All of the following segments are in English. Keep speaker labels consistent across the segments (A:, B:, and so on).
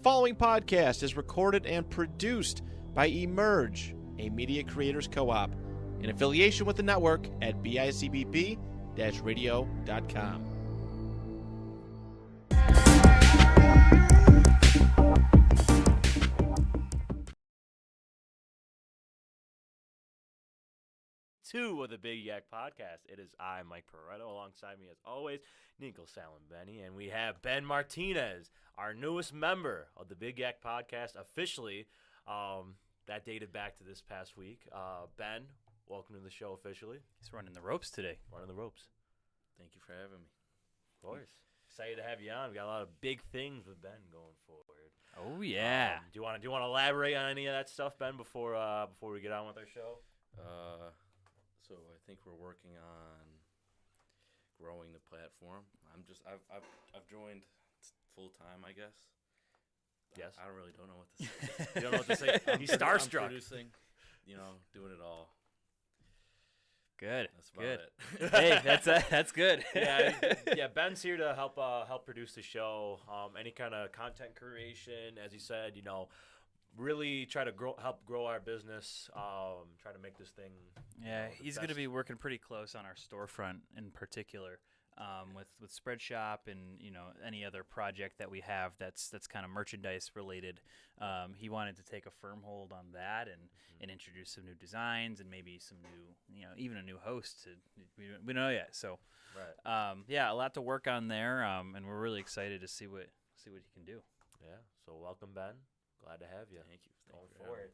A: following podcast is recorded and produced by Emerge, a media creators co-op, in affiliation with the network at bicbp-radio.com. Two of the Big YAC podcast. It is I, Mike Pareto, alongside me as always, Nico Salambenny, and we have Ben Martinez, our newest member of the Big YAC podcast officially. That dated back to this past week. Ben, welcome to the show officially.
B: He's running the ropes today.
A: Running the ropes.
C: Thank you for having me.
A: Of course. Excited to have you on. We got a lot of big things with Ben going forward.
B: Oh yeah.
A: Do you want to elaborate on any of that stuff, Ben, before we get on with our show?
C: So I think we're working on growing the platform. I've joined full time, I guess.
A: Yes.
C: I don't know what to say.
A: You don't know what to say. He's starstruck.
C: I'm producing, doing it all.
B: Good.
C: That's about
B: good.
C: it.
B: Hey, that's good.
A: Yeah. Ben's here to help produce the show. Any kind of content creation, as you said, really try to help grow our business. Try to make this thing.
B: Yeah, he's going to be working pretty close on our storefront in particular, with Spreadshop and any other project that we have that's kind of merchandise related. He wanted to take a firm hold on that and introduce some new designs and maybe some new even a new host. We don't know yet. So
A: right.
B: A lot to work on there, and we're really excited to see what he can do.
A: Yeah. So welcome, Ben. Glad to have you.
C: Thank you.
A: Going forward.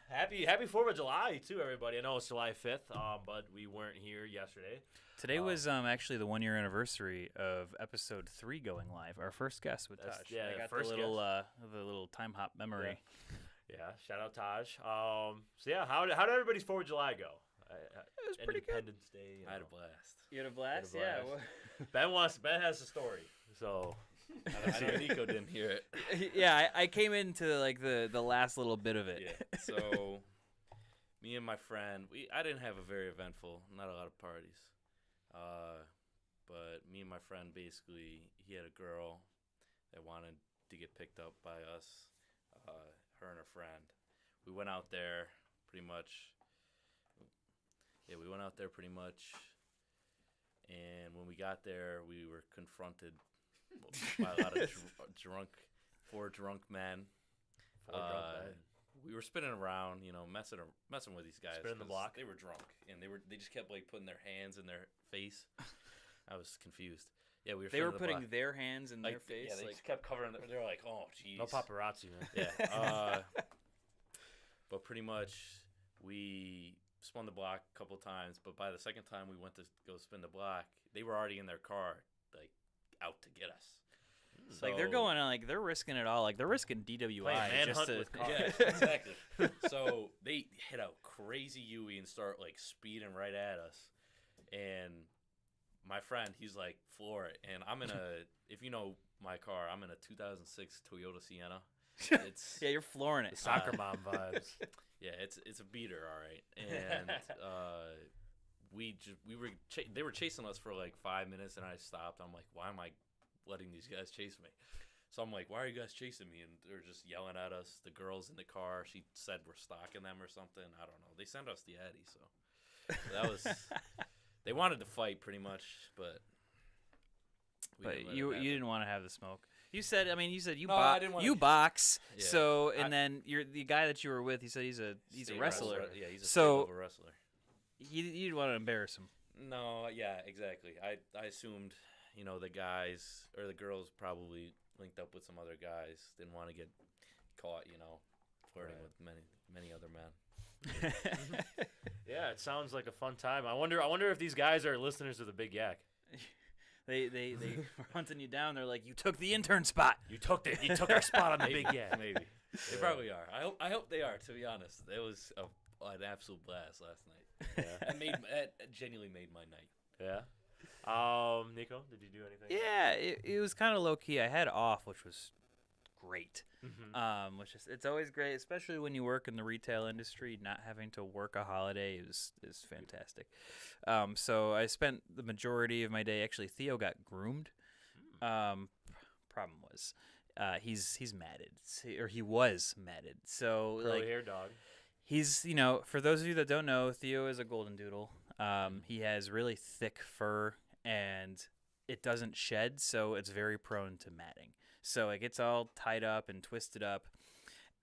A: Happy 4th of July too, everybody. I know it's July 5th, but we weren't here yesterday.
B: Today was actually the 1-year anniversary of episode 3 going live. Our first guest with Taj.
A: Yeah,
B: I got
A: first
B: the little time hop memory.
A: Yeah, shout out Taj. So yeah, how did everybody's 4th of July go?
B: It was pretty good.
A: Independence Day.
C: I had a blast.
B: You had a blast?
A: Had a blast. Ben has a story. So
C: I know Nico didn't hear it.
B: Yeah, I came into the last little bit of it.
C: Yeah. So me and my friend, I didn't have a very eventful, not a lot of parties. But me and my friend, basically, he had a girl that wanted to get picked up by us, her and her friend. We went out there pretty much. Yeah, we went out there pretty much. And when we got there, we were confronted by a lot of four drunk men. We were spinning around, messing with these guys.
A: Spinning the block.
C: They were drunk, and they just kept putting their hands in their face. I was confused. Yeah,
B: They were putting their hands in their face.
C: Yeah, they just kept covering. They were like, "Oh, jeez."
A: No paparazzi, man.
C: Yeah. But pretty much, we spun the block a couple times. But by the second time we went to go spin the block, they were already in their car, out to get us.
B: So, they're going on, they're risking it all. They're risking DWI just to.
A: With cars.
C: Yeah, exactly. So they hit a crazy U-turn and start speeding right at us. And my friend, he's like, floor it. And I'm in if you know my car, I'm in a 2006 Toyota Sienna. It's
B: yeah, you're flooring it.
A: Soccer mom vibes.
C: Yeah, it's a beater, all right. And they were chasing us for 5 minutes, and I stopped. I'm like, why am I letting these guys chase me? So I'm like, why are you guys chasing me? And they're just yelling at us. The girl's in the car. She said we're stalking them or something. I don't know. They sent us the Addy, so that was. They wanted to fight pretty much, but.
B: You didn't want to have the smoke. You said you box. Yeah. So then the guy that you were with. He said he's a wrestler.
C: Yeah, he's a
B: state-level
C: wrestler.
B: You didn't want to embarrass him.
C: No, yeah, exactly. I assumed the guys or the girls probably linked up with some other guys. Didn't want to get caught flirting with many other men.
A: Yeah, it sounds like a fun time. I wonder if these guys are listeners of the Big YAC.
B: They were hunting you down. They're like, you took the intern spot.
A: You took our spot on the Big YAC.
C: Maybe they probably are. I hope they are. To be honest, it was an absolute blast last night. Yeah, it genuinely made my night.
A: Yeah. Nico, did you do anything?
B: Yeah, it was kind of low key. I had off, which was great. Mm-hmm. It's always great, especially when you work in the retail industry. Not having to work a holiday is fantastic. So I spent the majority of my day. Actually, Theo got groomed. Problem was, he's matted, or he was matted. So
A: Curly
B: like
A: hair dog.
B: he's for those of you that don't know, Theo is a golden doodle. He has really thick fur and it doesn't shed, so it's very prone to matting. So it gets all tied up and twisted up,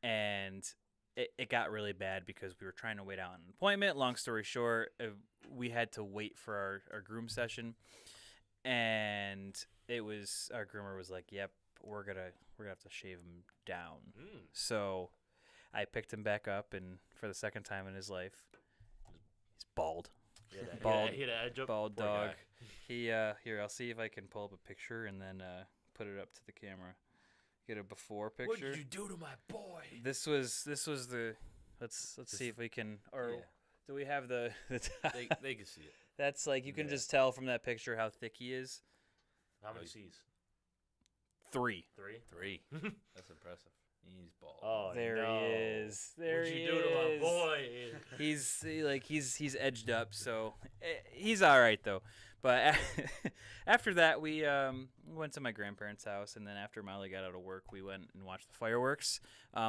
B: and it got really bad because we were trying to wait out an appointment. Long story short, we had to wait for our groom session, and our groomer was like, "Yep, we're gonna have to shave him down." So I picked him back up, and for the second time in his life, he's bald. Bald, bald dog. Here, I'll see if I can pull up a picture and then put it up to the camera. Get a before picture.
A: What did you do to my boy?
B: This was the. Let's see if we can. Or do we have the?
C: They can see it.
B: That's like you can just tell from that picture how thick he is.
A: How many C's?
B: 3.
C: 3. That's impressive. He's bald.
A: Oh,
B: there
A: no.
B: he is. There
A: What'd
B: he
A: you do to my boy?
B: He's edged up, so he's all right though. But after that, we went to my grandparents' house, and then after Molly got out of work, we went and watched the fireworks.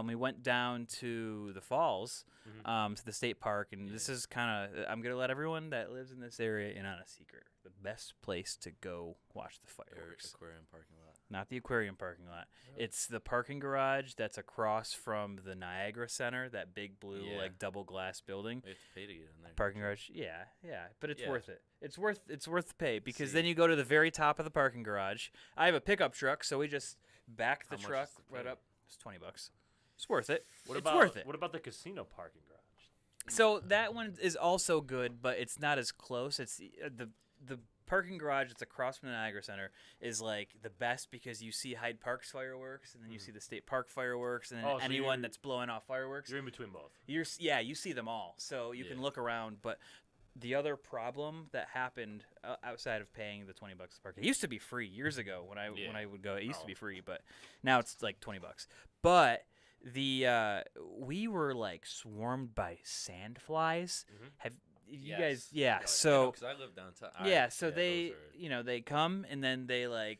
B: We went down to the falls, to the state park, and this is kind of, I'm going to let everyone that lives in this area in on a secret. The best place to go watch the fireworks.
C: Aquarium parking lot.
B: Not the aquarium parking lot. It's the parking garage that's across from the Niagara Center, that big blue like double glass building.
C: We have to pay to get in there.
B: Parking garage, yeah, but it's worth it. It's worth the pay because then you go to the very top of the parking garage. I have a pickup truck, so we just back the truck right up. It's $20. It's worth it. It's worth it.
A: What about the casino parking garage?
B: So that one is also good, but it's not as close. It's the parking garage that's across from the Niagara Center is like the best because you see Hyde Park's fireworks, and then you see the State Park fireworks, and then anyone that's blowing off fireworks.
A: You're in between both.
B: You see them all, so you can look around. But the other problem that happened outside of paying the $20 to park, it used to be free years ago when I would go. It used to be free, but now it's like $20. But we were like swarmed by sandflies. Have you guys? Yeah. So
C: because I live downtown.
B: So they they come, and then they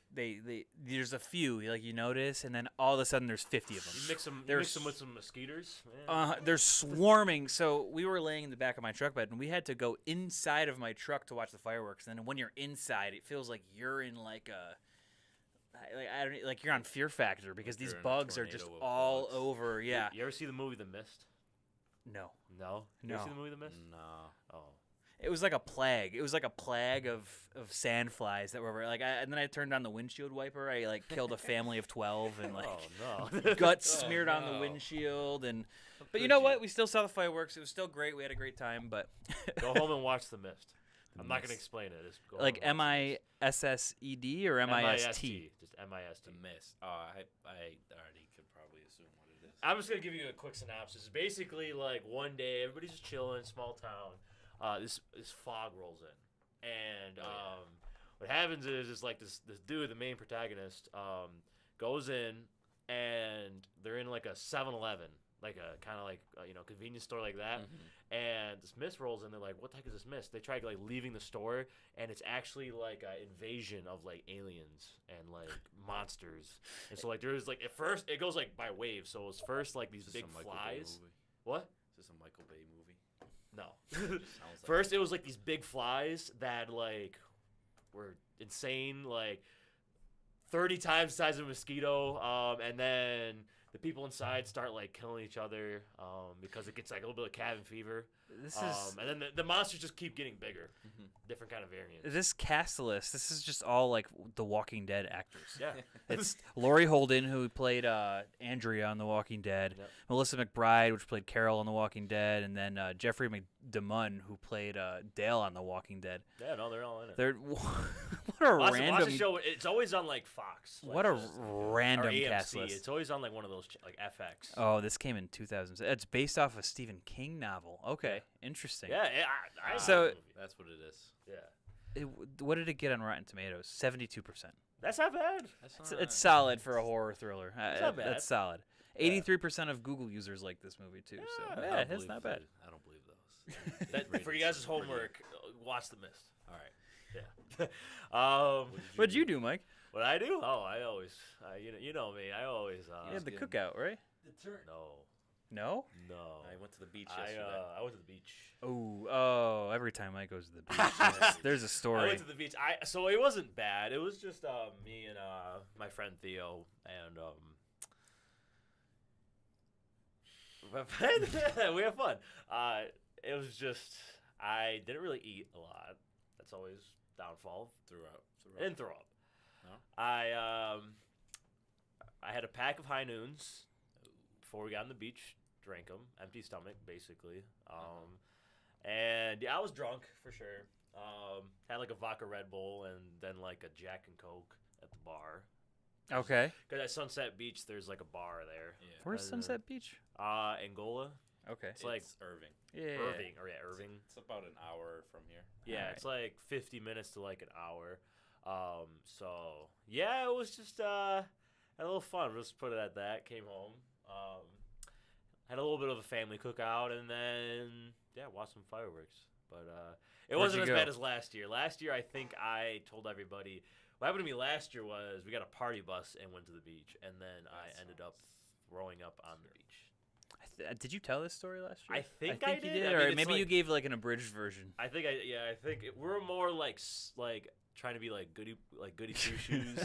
B: there's a few like you notice, and then all of a sudden there's 50 of them.
A: You mix them with some mosquitoes.
B: They're swarming. So we were laying in the back of my truck bed, and we had to go inside of my truck to watch the fireworks. And then when you're inside, it feels like you're in like you're on Fear Factor because these bugs are just all over. Yeah.
A: You ever see the movie The Mist?
B: No.
A: You ever see the movie The Mist?
C: No.
A: Oh.
B: It was like a plague. It was like a plague of sand flies that were like. And then I turned on the windshield wiper. I like killed a family of 12 and like guts smeared on the windshield. But you know what? We still saw the fireworks. It was still great. We had a great time. But
A: go home and watch The Mist. I'm not gonna explain it. Just go
B: like MISSED or MIST?
A: Just MIST.
C: The Mist. Oh, I already could probably assume what it is.
A: I'm just gonna give you a quick synopsis. It's basically like one day everybody's just chilling, small town. This fog rolls in, and what happens is like this dude, the main protagonist, goes in, and they're in like a 7-Eleven, like a kind of like convenience store like that, and this mist rolls in. They're like, "What the heck is this mist?" They try like leaving the store, and it's actually like an invasion of like aliens and like monsters. And so like there's like at first it goes like by waves. So it's first like these big flies. What?
C: Is this a Michael Bay movie?
A: No. First it was like these big flies that like were insane, like 30 times the size of a mosquito, and then the people inside start like killing each other because it gets like a little bit of cabin fever. And then the monsters just keep getting bigger, different kind of variants.
B: This cast list, this is just all like the Walking Dead actors.
A: Yeah,
B: it's Laurie Holden, who played Andrea on The Walking Dead, Melissa McBride, which played Carol on The Walking Dead, and then Jeffrey McDemun, who played Dale on The Walking Dead.
A: Yeah, no, they're all in it.
B: They're what a random
A: watch the show. It's always on like Fox. Like,
B: what a random
A: AMC.
B: cast list.
A: It's always on like one of those like FX.
B: Oh, this came in 2000. It's based off a Stephen King novel. Okay, interesting.
A: Yeah,
B: so
C: that's what it is.
A: Yeah.
B: What did it get on Rotten Tomatoes? 72%.
A: That's not bad.
B: It's solid for a horror thriller.
A: That's not bad.
B: That's solid. 83% of Google users like this movie too. So yeah, it's not bad.
C: I don't believe those.
A: For you guys' homework, watch The Mist.
C: All right.
A: Yeah.
B: What'd you do, Mike?
A: What I do? Oh, you know me. I always.
B: You had the cookout, right?
A: No.
B: No.
C: I went to the beach yesterday.
A: I went to the beach.
B: Oh! Every time Mike goes to the beach, there's a story.
A: I went to the beach. So it wasn't bad. It was just me and my friend Theo and we had fun. It was just I didn't really eat a lot. That's always downfall.
C: Threw up.
A: Didn't throw up.
C: No?
A: I had a pack of High Noons before we got on the beach. Drank them, empty stomach, basically. And yeah, I was drunk for sure. Had like a vodka Red Bull and then like a Jack and Coke at the bar.
B: Okay.
A: Because at Sunset Beach, there's like a bar there.
C: Yeah.
B: Where's Sunset Beach?
A: Angola.
B: Okay.
A: It's like
C: Irving.
B: Yeah.
A: Irving.
C: It's about an hour from here.
A: Yeah,
B: Alright.
A: it's like 50 minutes to like an hour. So yeah, it was just had a little fun. Let's put it at that. Came home. Had a little bit of a family cookout, and then watched some fireworks. But it
B: Where'd
A: wasn't
B: you
A: as
B: go?
A: bad as last year. Last year, I think I told everybody. What happened to me last year was we got a party bus and went to the beach, and then I ended up throwing up on the beach.
B: Did you tell this story last year?
A: I think I
B: you
A: did.
B: did,
A: I mean,
B: or
A: it's
B: maybe
A: like-
B: you gave like an abridged version.
A: I think we're more like trying to be like goody two shoes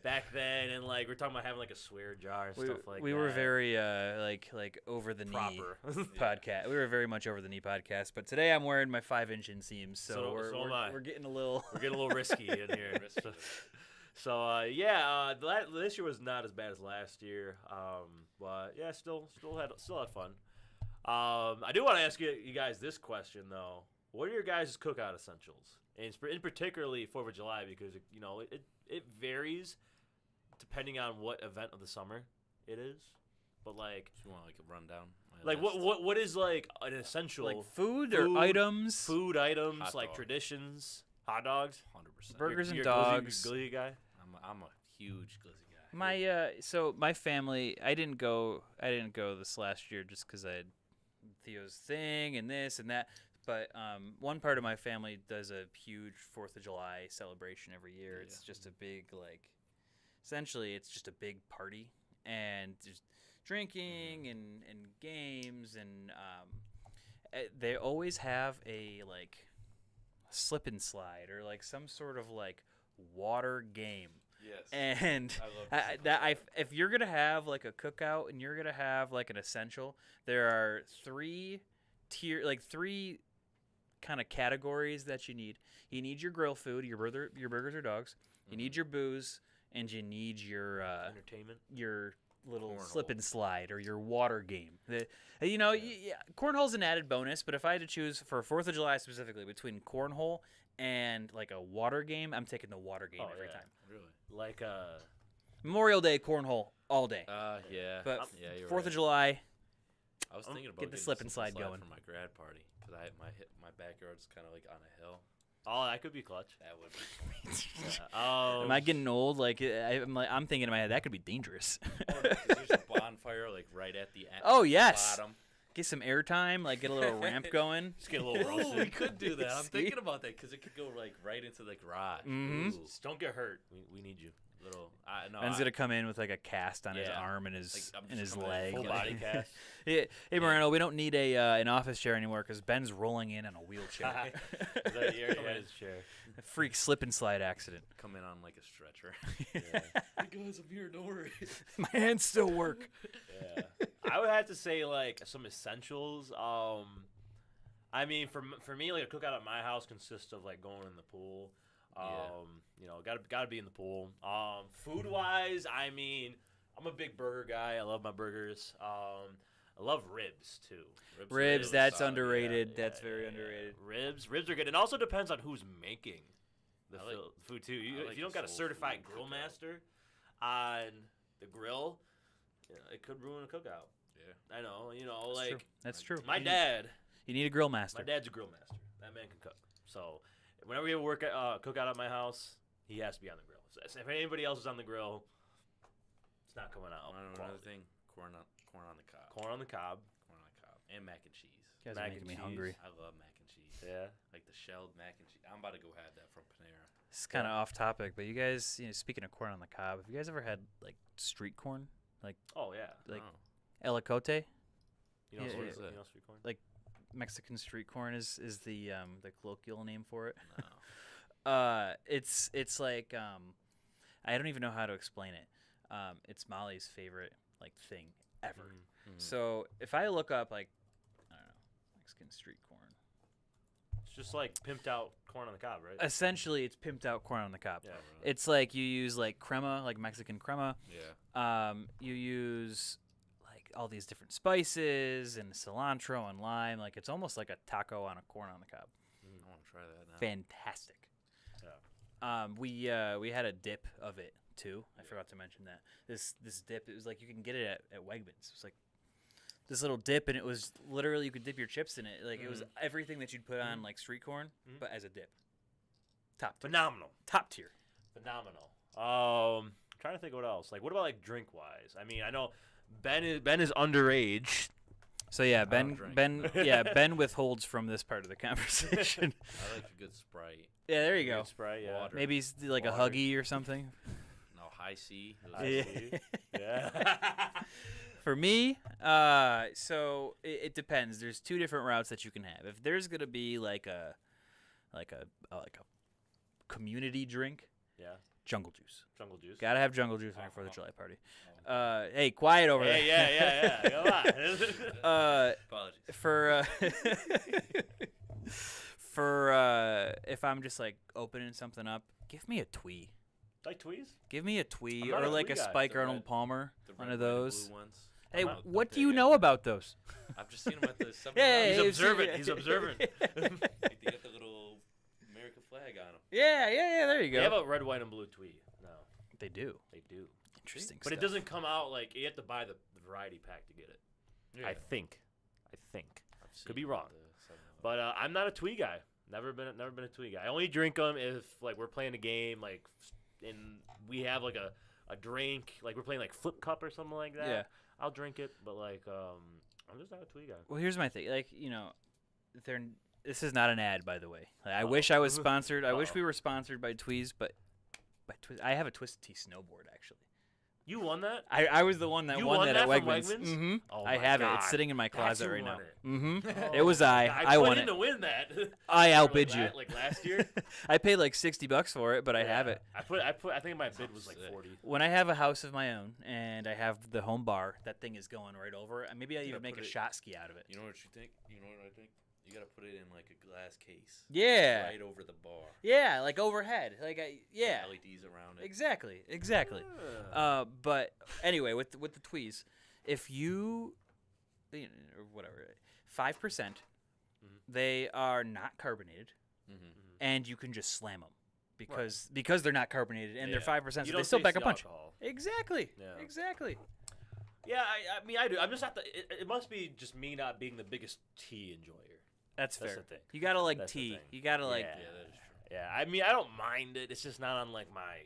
A: back then, and like we're talking about having like a swear jar and stuff like that.
B: We were very like over the knee
A: proper.
B: podcast. We were very much over the knee podcast. But today I'm wearing my 5-inch inseams, so,
A: So am I.
B: we're getting a little.
A: We're getting a little risky in here. So this year was not as bad as last year. But yeah, still had fun. I do want to ask you guys this question though. What are your guys' cookout essentials? And in particularly 4th of July, because it varies depending on what event of the summer it is. But like,
C: If you want like a rundown.
A: like what is like an essential
B: Like food or items?
A: Food items,
C: Hot
A: like
C: dog.
A: traditions, hot dogs,
C: 100%.
B: Burgers and
A: You're
B: dogs.
A: glizzy guy.
C: I'm a huge glizzy guy.
B: My family, I didn't go this last year just because I had Theo's thing and this and that. But one part of my family does a huge 4th of July celebration every year. It's just a big essentially it's just a big party, and there's drinking and games, and they always have a like slip and slide or like some sort of like water game.
C: Yes.
B: And if you're gonna have like a cookout and you're gonna have like an essential, there are three kind of categories that you need. You need your grill food, your burgers or dogs. You need your booze, and you need your
A: Entertainment.
B: your little
C: Cornhole.
B: slip and slide or your water game. Cornhole's an added bonus, but if I had to choose for 4th of July specifically between cornhole and like a water game, I'm taking the water game every time.
C: Really?
A: Like
B: Memorial Day cornhole all day.
C: Yeah.
B: But
C: yeah, you're
B: 4th
C: right.
B: of July,
C: I was thinking about
B: get the
C: getting
B: slip and slide going.
C: for my grad party because my backyard's kind of like on a hill.
A: oh, that could be clutch.
C: That would be sweet.
B: am I getting old? Like I'm thinking in my head that could be dangerous.
C: There's a bonfire like right at the end.
B: Oh yes,
C: Bottom.
B: get some airtime, like get a little ramp going.
A: Just get a little
C: Oh,
A: roasted.
C: we could do that. I'm
B: See?
C: thinking about that because it could go like right into the garage.
B: Mhm.
C: Ooh.
A: Just don't get hurt. We need you.
C: Little.
B: Ben's gonna come in with like a cast on his
C: Yeah.
B: arm and his
C: Like, I'm
B: and
C: just
B: his
C: coming in
B: leg.
A: Full
C: like-
A: body cast.
B: Hey Moreno, we don't need an office chair anymore because Ben's rolling in on a wheelchair.
A: That you already had his chair.
B: A freak slip and slide accident.
C: Come in on like a stretcher.
A: Yeah.
C: Hey guys, I'm here. Don't worry.
B: My hands still work.
A: Yeah. I would have to say like some essentials. I mean, for me, like a cookout at my house consists of like going in the pool. Gotta be in the pool. Food wise, I mean, I'm a big burger guy. I love my burgers. I love ribs too.
B: Ribs, that's
C: solid,
B: underrated.
A: Yeah,
B: That's very
A: yeah.
B: underrated.
A: Ribs are good. It also depends on who's making the
C: I like-
A: food too.
C: I like
A: If you don't
C: the
A: got a
C: soul
A: certified
C: food
A: grill
C: cookout.
A: master on the grill, it could ruin a cookout.
C: Yeah.
A: I know.
B: That's
A: like
B: true. That's true.
A: my dad.
B: You need a grill master.
A: My dad's a grill master. That man can cook. So whenever we have a cookout at my house, he has to be on the grill. So if anybody else is on the grill, it's not coming out.
C: Another
A: quality.
C: thing, corn on the cob.
A: Corn on the cob.
C: Corn on the cob and mac and cheese.
B: You guys
A: Mac
B: are making
A: and
B: me
A: cheese.
B: hungry.
C: I love mac and cheese.
A: Yeah.
C: Like the shelled mac and cheese. I'm about to go have that from Panera.
B: It's kind of off topic, but you guys, speaking of corn on the cob, have you guys ever had like street corn,
A: Oh yeah.
B: Like-
C: Oh.
B: elicote?
A: You know,
B: Yeah,
A: sweet,
C: yeah,
A: you
C: yeah.
A: know sweet corn.
B: Mexican street corn is the colloquial name for it.
C: No.
B: It's like I don't even know how to explain it. It's Molly's favorite thing ever.
A: Mm.
C: Mhm.
B: So if I look up I don't know, Mexican street corn.
A: It's just like pimped out corn on the cob, right?
B: Essentially, it's pimped out corn on the cob.
A: Yeah.
C: Oh, really?
B: It's like you use crema, like Mexican crema.
C: Yeah.
B: You use all these different spices and cilantro and lime. It's almost like a taco on a corn on the cob.
C: I want to try that now.
B: Fantastic. We had a dip of it too. I forgot to mention that. This dip, it was you can get it at Wegmans. It was this little dip, and it was literally you could dip your chips in it. It was everything that you'd put on street corn, but as a dip. Top tier.
A: Phenomenal.
B: Top tier.
A: Phenomenal. Trying to think what else. What about drink wise? I mean, I know Ben is underage.
B: So yeah,
C: don't drink.
B: Ben withholds from this part of the conversation.
C: I like a good Sprite.
B: Yeah, there you go.
A: Good Sprite, yeah.
C: Water.
B: Maybe it's a
A: Water.
B: Huggy or something.
C: No, high C.
A: I
B: Yeah.
A: see. Yeah.
B: For me, so it depends. There's two different routes that you can have. If there's gonna be a community drink,
A: Yeah.
B: jungle juice.
A: Jungle juice.
B: Gotta have jungle juice on your 4th of July party. Hey, quiet over
A: Hey,
B: there.
A: yeah. Come on.
C: Apologies.
B: For if I'm just opening something up, give me a twee.
A: Like tweez?
B: Give me a twee
A: I'm not
B: or
A: a
B: a
A: twee guy.
B: Spike
C: The
B: Arnold
C: red-
B: Palmer,
C: The
B: one
C: red,
B: of
C: white, and
B: those.
C: blue ones.
B: Hey,
C: I'm not
B: what
C: the
B: do you
C: big
B: know about those?
C: I've just seen them at the 7
B: Yeah,
A: He's
B: yeah,
A: observant.
B: yeah.
A: He's observant.
C: Like they got the little American flag on them.
B: Yeah, there you
A: They have
B: go.
A: a red, white, and blue tweed. No,
B: They do.
A: they do.
B: Interesting
A: But it
B: stuff.
A: doesn't come out you have to buy the variety pack to get it. I think. Could be wrong. But I'm not a twee guy. Never been a twee guy. I only drink them if we're playing a game and we have a drink we're playing Flip Cup or something like that.
B: Yeah.
A: I'll drink it, but I'm just not a twee guy.
B: Well, here's my thing. This is not an ad, by the way. I wish I was sponsored. I wish we were sponsored by Tweez, but I have a Twisted Tea snowboard actually.
A: You won that?
B: I was the one that
A: You
B: won
A: won
B: that
A: that
B: at
A: from
B: Wegmans.
A: Wegmans?
B: Mm-hmm.
A: Oh
B: I
A: my
B: have it.
A: God.
B: It's sitting in my
A: That's
B: closet
A: who
B: right now.
A: won it.
B: Mm-hmm.
A: Oh
B: It was
A: my
B: I.
A: God.
B: I
A: put
B: won
A: in
B: it.
A: to win that.
B: I
A: Or,
B: outbid you.
A: last year.
B: I paid $60 for it, but I have
A: Yeah.
B: it.
A: I think my bid was
C: Sick.
A: 40.
B: When I have a house of my own and I have the home bar, that thing is going right over it. Maybe I'll even make a
C: put it-
B: shot ski out of it.
C: You know what you think? You know what I think? You gotta put it in a glass case.
B: Yeah.
C: Right over the bar.
B: Yeah, overhead. Yeah.
C: LEDs around it.
B: Exactly.
A: Ah.
B: But anyway, with the Tweez, if you or whatever, 5%, they are not carbonated,
C: Mm-hmm.
B: and you can just slam them because they're not carbonated and they're
A: Yeah.
B: 5%, so
A: You
B: they
A: don't
B: still
A: taste
B: pack a
A: the
B: punch.
A: alcohol.
B: Exactly.
A: Yeah.
B: Exactly.
A: Yeah, I mean, I do. I'm just not it must be just me not being the biggest tea enjoyer.
B: That's
A: That's
B: fair.
A: the thing.
B: You gotta like
A: That's the
B: tea.
A: thing.
B: You gotta like.
A: Yeah.
C: Yeah, that is true.
A: Yeah, I mean, I don't mind it. It's just not on my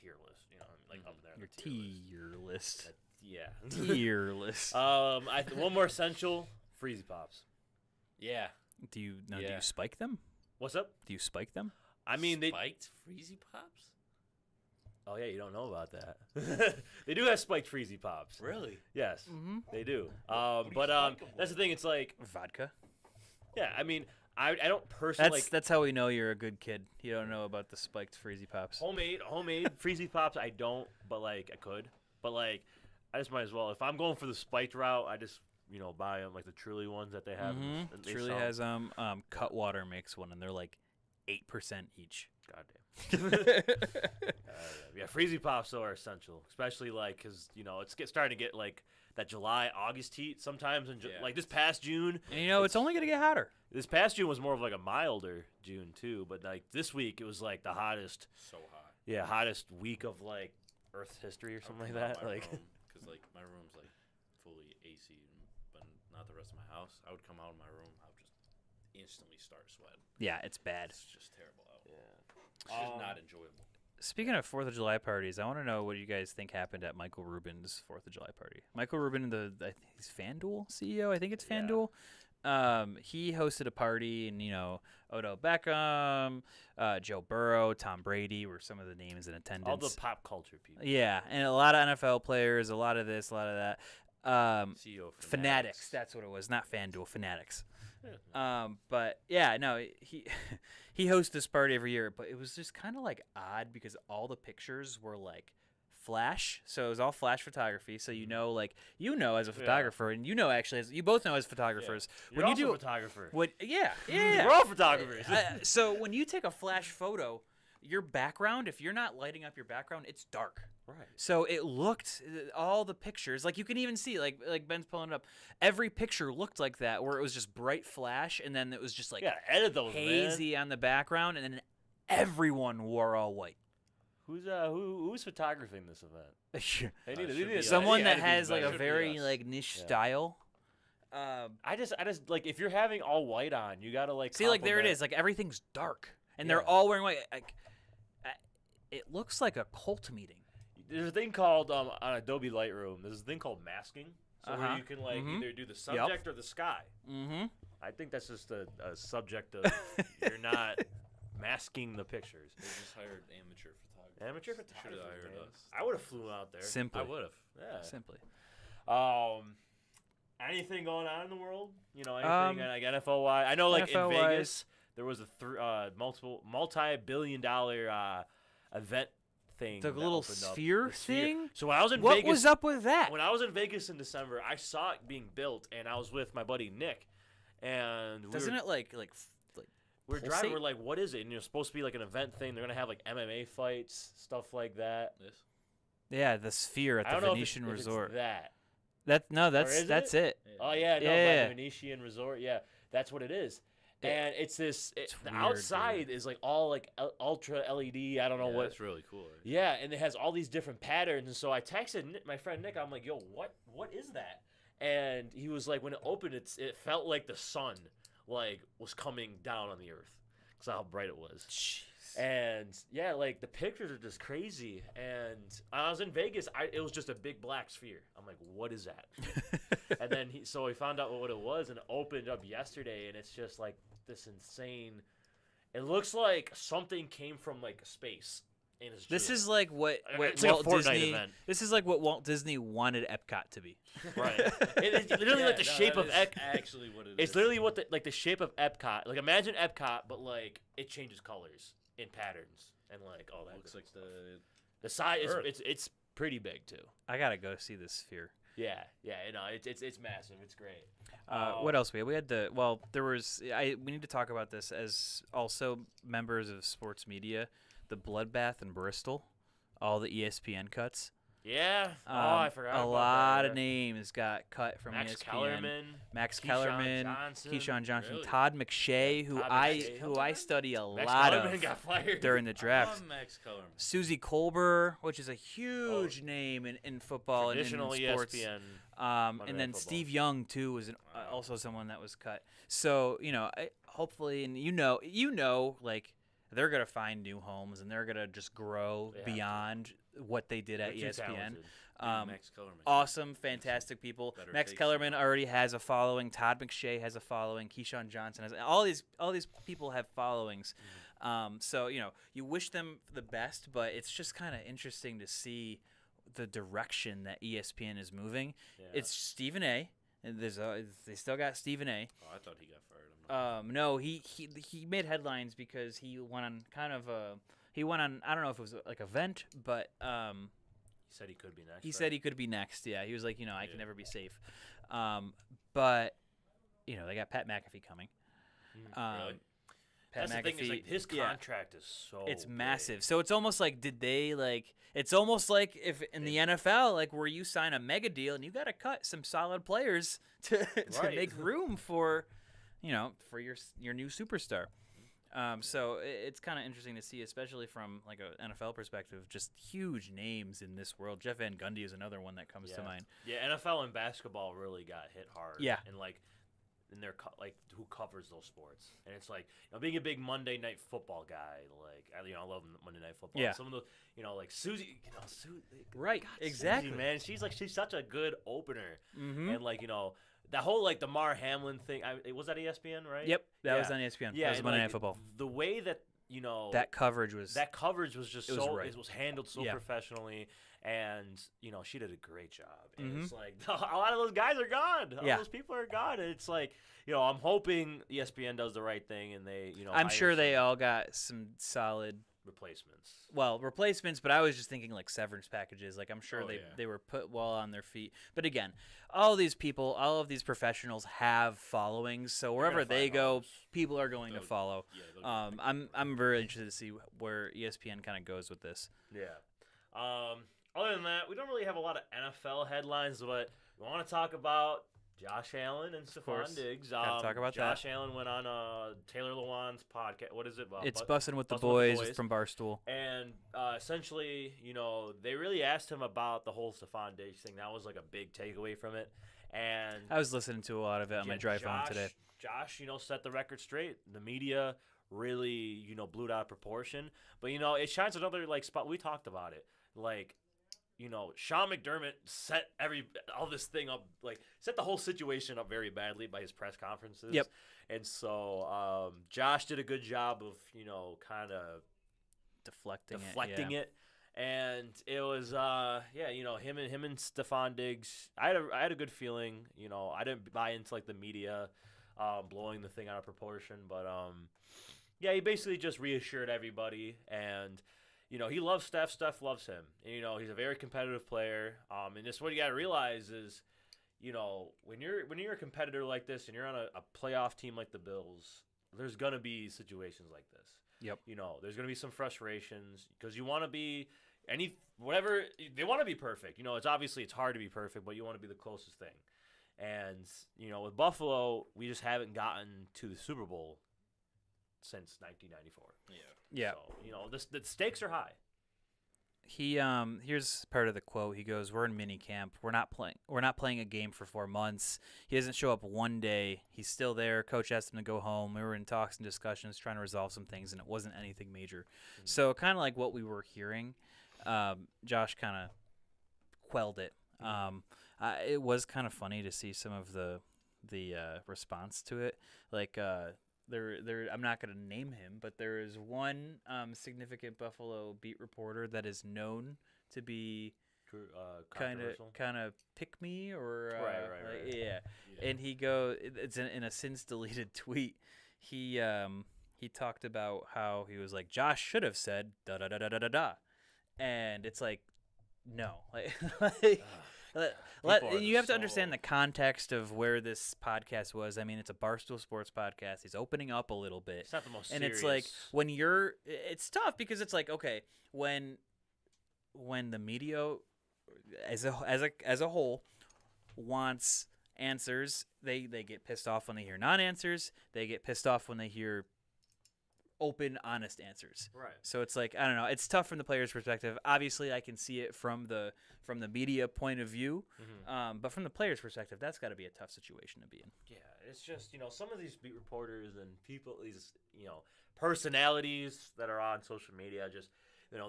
A: tier list. You know, up there. on
B: Your
A: the tier
B: tier list.
A: list. Yeah.
B: Tier list.
A: One more essential: Freezy Pops.
C: Yeah.
B: Do you do
C: Yeah.
B: you spike them?
A: What's up?
B: Do you spike them?
A: I mean, they.
C: Spiked Freezy Pops?
A: Oh yeah, you don't know about that. They do have spiked Freezy Pops.
C: Really?
A: Yes,
B: Mm-hmm.
A: they do.
C: do you spike 'em
A: That's the
C: with?
A: thing. It's
B: Vodka.
A: yeah. I mean, I don't personally
B: That's how we know you're a good kid. You don't know about the spiked Freezy Pops.
A: homemade Freezy Pops. I don't, but I could. But I just might as well. If I'm going for the spiked route, I just buy them the Truly ones that they have.
B: Mm-hmm.
A: and they
B: Truly
A: sell.
B: has Cutwater makes one, and they're 8% each.
A: Goddamn. Yeah, Freezy Pops though are essential, especially because it's starting to get that July August heat sometimes, and
C: Yeah.
A: this past June.
B: And it's only gonna get hotter.
A: This past June was more of a milder June too, but this week it was the hottest.
C: So hot.
A: Yeah, hottest week of Earth's history or something like that.
C: Because my room's fully AC, but not the rest of my house. I would come out of my room, I would just instantly start sweating.
B: Yeah, it's bad.
C: It's just terrible out.
A: Yeah.
C: It's just not enjoyable.
B: Speaking of 4th of July parties, I want to know what you guys think happened at Michael Rubin's 4th of July party. Michael Rubin, I think he's FanDuel CEO. I think it's
A: Yeah.
B: FanDuel. He hosted a party, and Odell Beckham, Joe Burrow, Tom Brady were some of the names in attendance.
A: All the pop culture people.
B: Yeah, and a lot of NFL players, a lot of this, a lot of that.
C: CEO
B: Fanatics, that's what it was, not FanDuel, Fanatics. But yeah, no, he hosts this party every year, but it was just kind of like odd because all the pictures were like flash, so it was all flash photography. So as a photographer, and actually you both know as photographers,
A: You're
B: when
A: also
B: you do
A: a photographer.
B: yeah,
A: We're all photographers.
B: so when you take a flash photo, your background, if you're not lighting up your background, it's dark.
A: Right.
B: So it looked, all the pictures, like you can even see, like Ben's pulling it up, every picture looked like that, where it was just bright flash, and then it was just like
A: edit those,
B: hazy
A: man.
B: on the background, and then everyone wore all white.
A: Who's photographing this event? They need
B: Someone that has like a very like niche style.
A: I just like, if you're having all white on, you gotta like
B: see, like there it is, like everything's dark, and they're all wearing white. Like, it looks like a cult meeting.
A: There's a thing called on Adobe Lightroom. There's a thing called masking, so where you can like either do the subject or the sky. Mm-hmm. I think that's just a subject of you're not masking the pictures.
C: They just hired amateur photographers.
A: Amateur photographers.
C: Should have hired us.
A: I would have flew out there.
B: Simply.
C: I would have.
A: Yeah.
B: Simply.
A: Anything going on in the world? Anything like NFL wise? I know, like in Vegas, there was a multi-billion-dollar event thing.
B: The little sphere thing?
A: So when I was in
B: What
A: Vegas,
B: was up with that?
A: when I was in Vegas in December, I saw it being built, and I was with my buddy Nick, and
B: Doesn't it like
A: we're
B: pulsate?
A: driving. We're like, what is it? And it's supposed to be like an event thing. They're gonna have like MMA fights, stuff like that.
B: Yeah, the sphere at
A: I don't
B: the
A: know
B: Venetian
A: if it's
B: Resort.
A: That's
B: it.
A: Oh yeah, no,
B: Yeah.
A: by the Venetian Resort. Yeah, that's what it is. And it's this.
B: It's
A: the
B: weird,
A: outside is like all like ultra LED. I don't know what.
C: It's really cool. Right?
A: Yeah, and it has all these different patterns. And so I texted my friend Nick. I'm like, "Yo, what is that?" And he was like, "When it opened, it felt like the sun like was coming down on the earth, because how bright it was."
B: Jeez.
A: And yeah, like the pictures are just crazy. And I was in Vegas. It was just a big black sphere. I'm like, what is that? And then we found out what it was, and it opened up yesterday, and it's just like this insane. It looks like something came from like space. And it's
B: This
A: just,
B: is like what
A: it's like a
B: Walt
A: Fortnite
B: Disney.
A: event.
B: This is like what Walt Disney wanted Epcot to be.
A: Right. It's literally like the shape of
C: actually what it is.
A: It's literally what the shape of Epcot. Like imagine Epcot, but like it changes colors in patterns and like all that.
C: Looks like
A: the size is
C: Earth.
A: it's pretty big too.
B: I gotta go see this sphere.
A: Yeah, it's massive. It's great.
B: What else we had? There was. We need to talk about this as also members of sports media. The bloodbath in Bristol, all the ESPN cuts.
A: Yeah. I forgot.
B: A
A: about
B: lot
A: that.
B: of names got cut from
A: Max
B: ESPN.
A: Kellerman,
B: Max
A: Keyshawn
B: Kellerman,
A: Johnson.
B: Keyshawn Johnson,
C: Really?
B: Todd McShay, who
A: Todd
B: I
A: McShay.
B: who I study a
A: Max
B: lot
A: Kellerman
B: of
A: got fired
B: during the
C: I
B: draft.
C: love Max Kellerman.
B: Susie Colbert, which is a huge name in football and in
A: Traditional
B: sports.
A: ESPN.
B: And
A: Monday
B: then
A: Night Football.
B: Steve Young too was also someone that was cut. So hopefully, and like they're gonna find new homes and they're gonna just grow
A: They have to.
B: beyond what they did at
A: They're too
B: ESPN.
A: talented.
C: Max Kellerman.
B: Awesome, fantastic people.
C: Better
B: Max
C: takes
B: Kellerman
C: than
B: already has a following. Todd McShay has a following. Keyshawn Johnson has all these people have followings. So you wish them the best, but it's just kind of interesting to see the direction that ESPN is moving.
A: Yeah.
B: It's Stephen A. And they still got Stephen A.
C: Oh, I thought he got fired.
B: No, he made headlines because he went on I don't know if it was like a vent, but
A: He said he could be next.
B: he
A: right?
B: said he could be next. Yeah, he was like, I can never be safe. But they got Pat McAfee coming.
C: Really?
B: Pat
A: That's
B: McAfee,
A: the thing is like his contract is so.
B: it's
A: big.
B: massive. So it's almost like it's almost like if in the NFL, like where you sign a mega deal and you got to cut some solid players to
A: Right.
B: make room for for your new superstar. So it's kind of interesting to see, especially from like an NFL perspective, just huge names in this world. Jeff Van Gundy is another one that comes to mind.
A: Yeah, NFL and basketball really got hit hard.
B: Yeah.
A: And like, and they're like who covers those sports, and it's like being a big Monday Night Football guy. Like I love Monday Night Football.
B: Yeah.
A: Some of those, like Susie,
B: Right,
A: God,
B: exactly.
A: Susie, man, she's such a good opener,
B: Mm-hmm.
A: and like that whole like the Mar Hamlin thing. Was that ESPN, right?
B: Yep, that was on ESPN.
A: Yeah,
B: that was Monday Night Football.
A: The way that
B: that coverage was
A: just
B: right.
A: it was handled so professionally, and she did a great job. And it's like a lot of those guys are gone. All those people are gone. And it's like I'm hoping ESPN does the right thing and they
B: I'm sure they all got some solid
A: replacements.
B: Well, replacements, but I was just thinking like severance packages. Like I'm sure they were put well on their feet. But again, all of these professionals have followings, so wherever they go, people are going to follow. Yeah, I'm very interested to see where ESPN kind of goes with this.
A: Yeah. Other than that, we don't really have a lot of NFL headlines, but we want to talk about Josh Allen and Stephon Diggs.
B: Gotta talk about
A: Josh Allen went on Taylor Lewan's podcast. What is it?
B: It's Bussin' with the Boys from Barstool.
A: And essentially, they really asked him about the whole Stephon Diggs thing. That was like a big takeaway from it. And
B: I was listening to a lot of it on my drive home today.
A: Josh, set the record straight. The media really, blew it out of proportion. But, it shines another spot. We talked about it. Sean McDermott set all this thing up, set the whole situation up very badly by his press conferences.
B: Yep.
A: And so Josh did a good job of, kind of deflecting it. And it was, him and Stephon Diggs. I had a good feeling. I didn't buy into the media blowing the thing out of proportion, but he basically just reassured everybody and. He loves Steph. Steph loves him. And, he's a very competitive player. And just what you got to realize is, when you're a competitor like this and you're on a playoff team like the Bills, there's gonna be situations like this.
B: Yep.
A: There's gonna be some frustrations because you want to be they want to be perfect. It's hard to be perfect, but you want to be the closest thing. And with Buffalo, we just haven't gotten to the Super Bowl since 1994.
B: Yeah.
A: So, the stakes are high.
B: He here's part of the quote. He goes, "We're in mini camp. We're not playing a game for 4 months. He doesn't show up one day. He's still there. Coach asked him to go home. We were in talks and discussions trying to resolve some things, and it wasn't anything major." Mm-hmm. So kind of like what we were hearing, Josh kind of quelled it. It was kind of funny to see some of the response to it. There, I'm not going to name him, but there is one significant Buffalo beat reporter that is known to be kind of pick me or
A: right.
B: Yeah. And he it's in a since deleted tweet. He talked about how he was like, Josh should have said da da da da da da da, and it's like, no, you have to understand the context of where this podcast was. I mean, it's a Barstool Sports podcast. He's opening up a little bit.
A: It's not the most
B: and
A: serious.
B: It's like it's tough because it's like, okay, when the media as a whole wants answers, they get pissed off when they hear non-answers. They get pissed off when they hear open, honest answers.
A: Right.
B: So it's like, I don't know. It's tough from the player's perspective. Obviously, I can see it from the media point of view. Mm-hmm. But from the player's perspective, that's got to be a tough situation to be in.
A: Yeah, it's just, some of these beat reporters and people, these, personalities that are on social media just,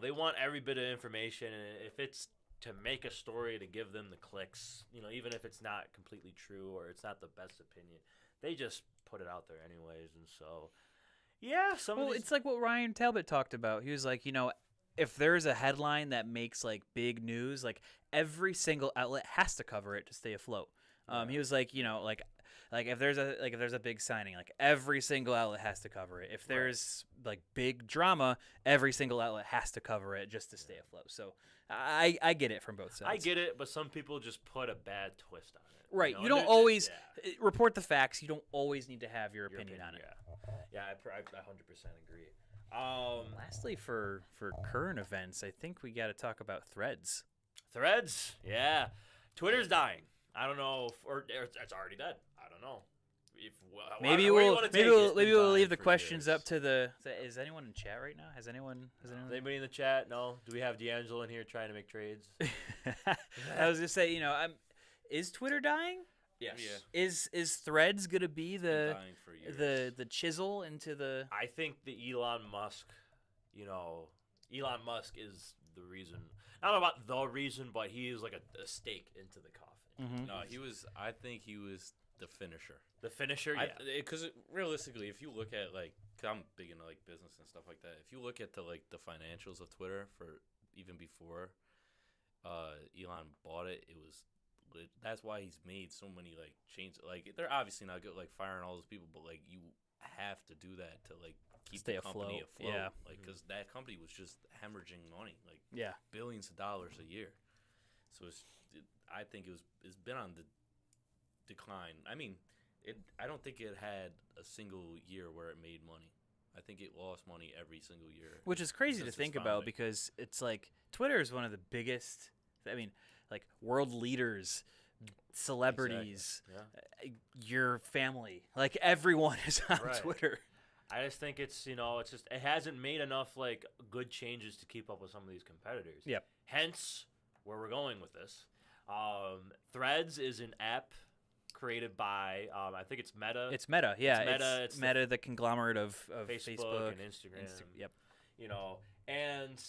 A: they want every bit of information. And if it's to make a story to give them the clicks, even if it's not completely true or it's not the best opinion, they just put it out there anyways. And so... yeah,
B: it's like what Ryan Talbot talked about. He was like, if there's a headline that makes big news, every single outlet has to cover it to stay afloat. He was like, if there's a big signing, every single outlet has to cover it. If there's big drama, every single outlet has to cover it just to stay afloat. So I get it from both sides.
A: I get it, but some people just put a bad twist on it.
B: Right. You don't always report the facts. You don't always need to have your opinion on it.
A: Yeah, I 100% agree.
B: Lastly, for current events, I think we got to talk about Threads.
A: Threads? Yeah. Twitter's dying. I don't know or it's already dead. I don't know.
B: Maybe we'll leave the questions up to the. Is anyone in chat right now? Has anyone?
A: Is anybody in the chat? No. Do we have D'Angelo in here trying to make trades?
B: I was gonna say, is Twitter dying?
A: Yes.
B: Yeah. Is Threads gonna be the chisel into the?
A: I think the Elon Musk is the reason. I don't know about the reason, but he is like a stake into the coffin.
C: Mm-hmm. No, I think he was the finisher.
A: The finisher, yeah.
C: Because realistically, if you look at like, 'cause I'm big into like business and stuff like that. If you look at the financials of Twitter for even before Elon bought it, it was. That's why he's made so many like changes. Like they're obviously not good, like firing all those people, but like you have to do that to like keep
B: Stay
C: the company afloat.
B: Yeah.
C: Like because that company was just hemorrhaging money, like
B: Yeah.
C: billions of dollars a year. So I think it's been on the decline. I mean, I don't think it had a single year where it made money. I think it lost money every single year.
B: Which is crazy to
C: since its
B: think about
C: founding.
B: because it's like Twitter is one of the biggest. I mean, like world leaders, celebrities,
C: Exactly.
B: your family, like everyone is on
A: Right.
B: Twitter.
A: I just think it's it's just it hasn't made enough like good changes to keep up with some of these competitors.
B: Yep.
A: Hence where we're going with this. Threads is an app created by I think it's Meta.
B: It's Meta, yeah.
A: It's Meta, it's the
B: Meta, the conglomerate of
A: Facebook and Instagram.
B: Yep.
A: And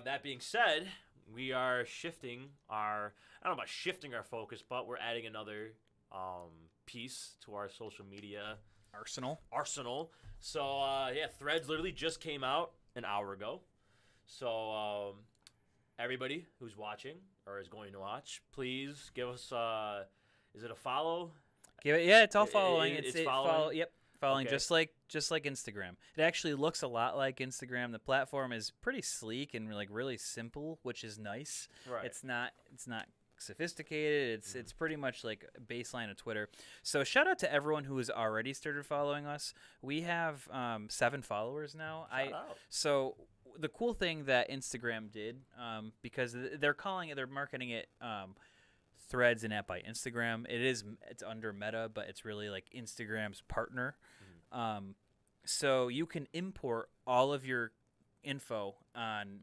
A: that being said, we are shifting I don't know about shifting our focus, but we're adding another piece to our social media arsenal. So Threads literally just came out an hour ago. So everybody who's watching or is going to watch, please give us is it a follow?
B: It's all following.
A: It's following?
B: Following
A: Okay.
B: just like Instagram. It actually looks a lot like Instagram. The platform is pretty sleek and like really simple, which is nice.
A: Right.
B: It's not sophisticated. It's pretty much like a baseline of Twitter. So shout out to everyone who has already started following us. We have 7 followers now.
A: Shout out.
B: So the cool thing that Instagram did, because they're marketing it Threads, an app by Instagram. It's under Meta, but it's really like Instagram's partner. So you can import all of your info on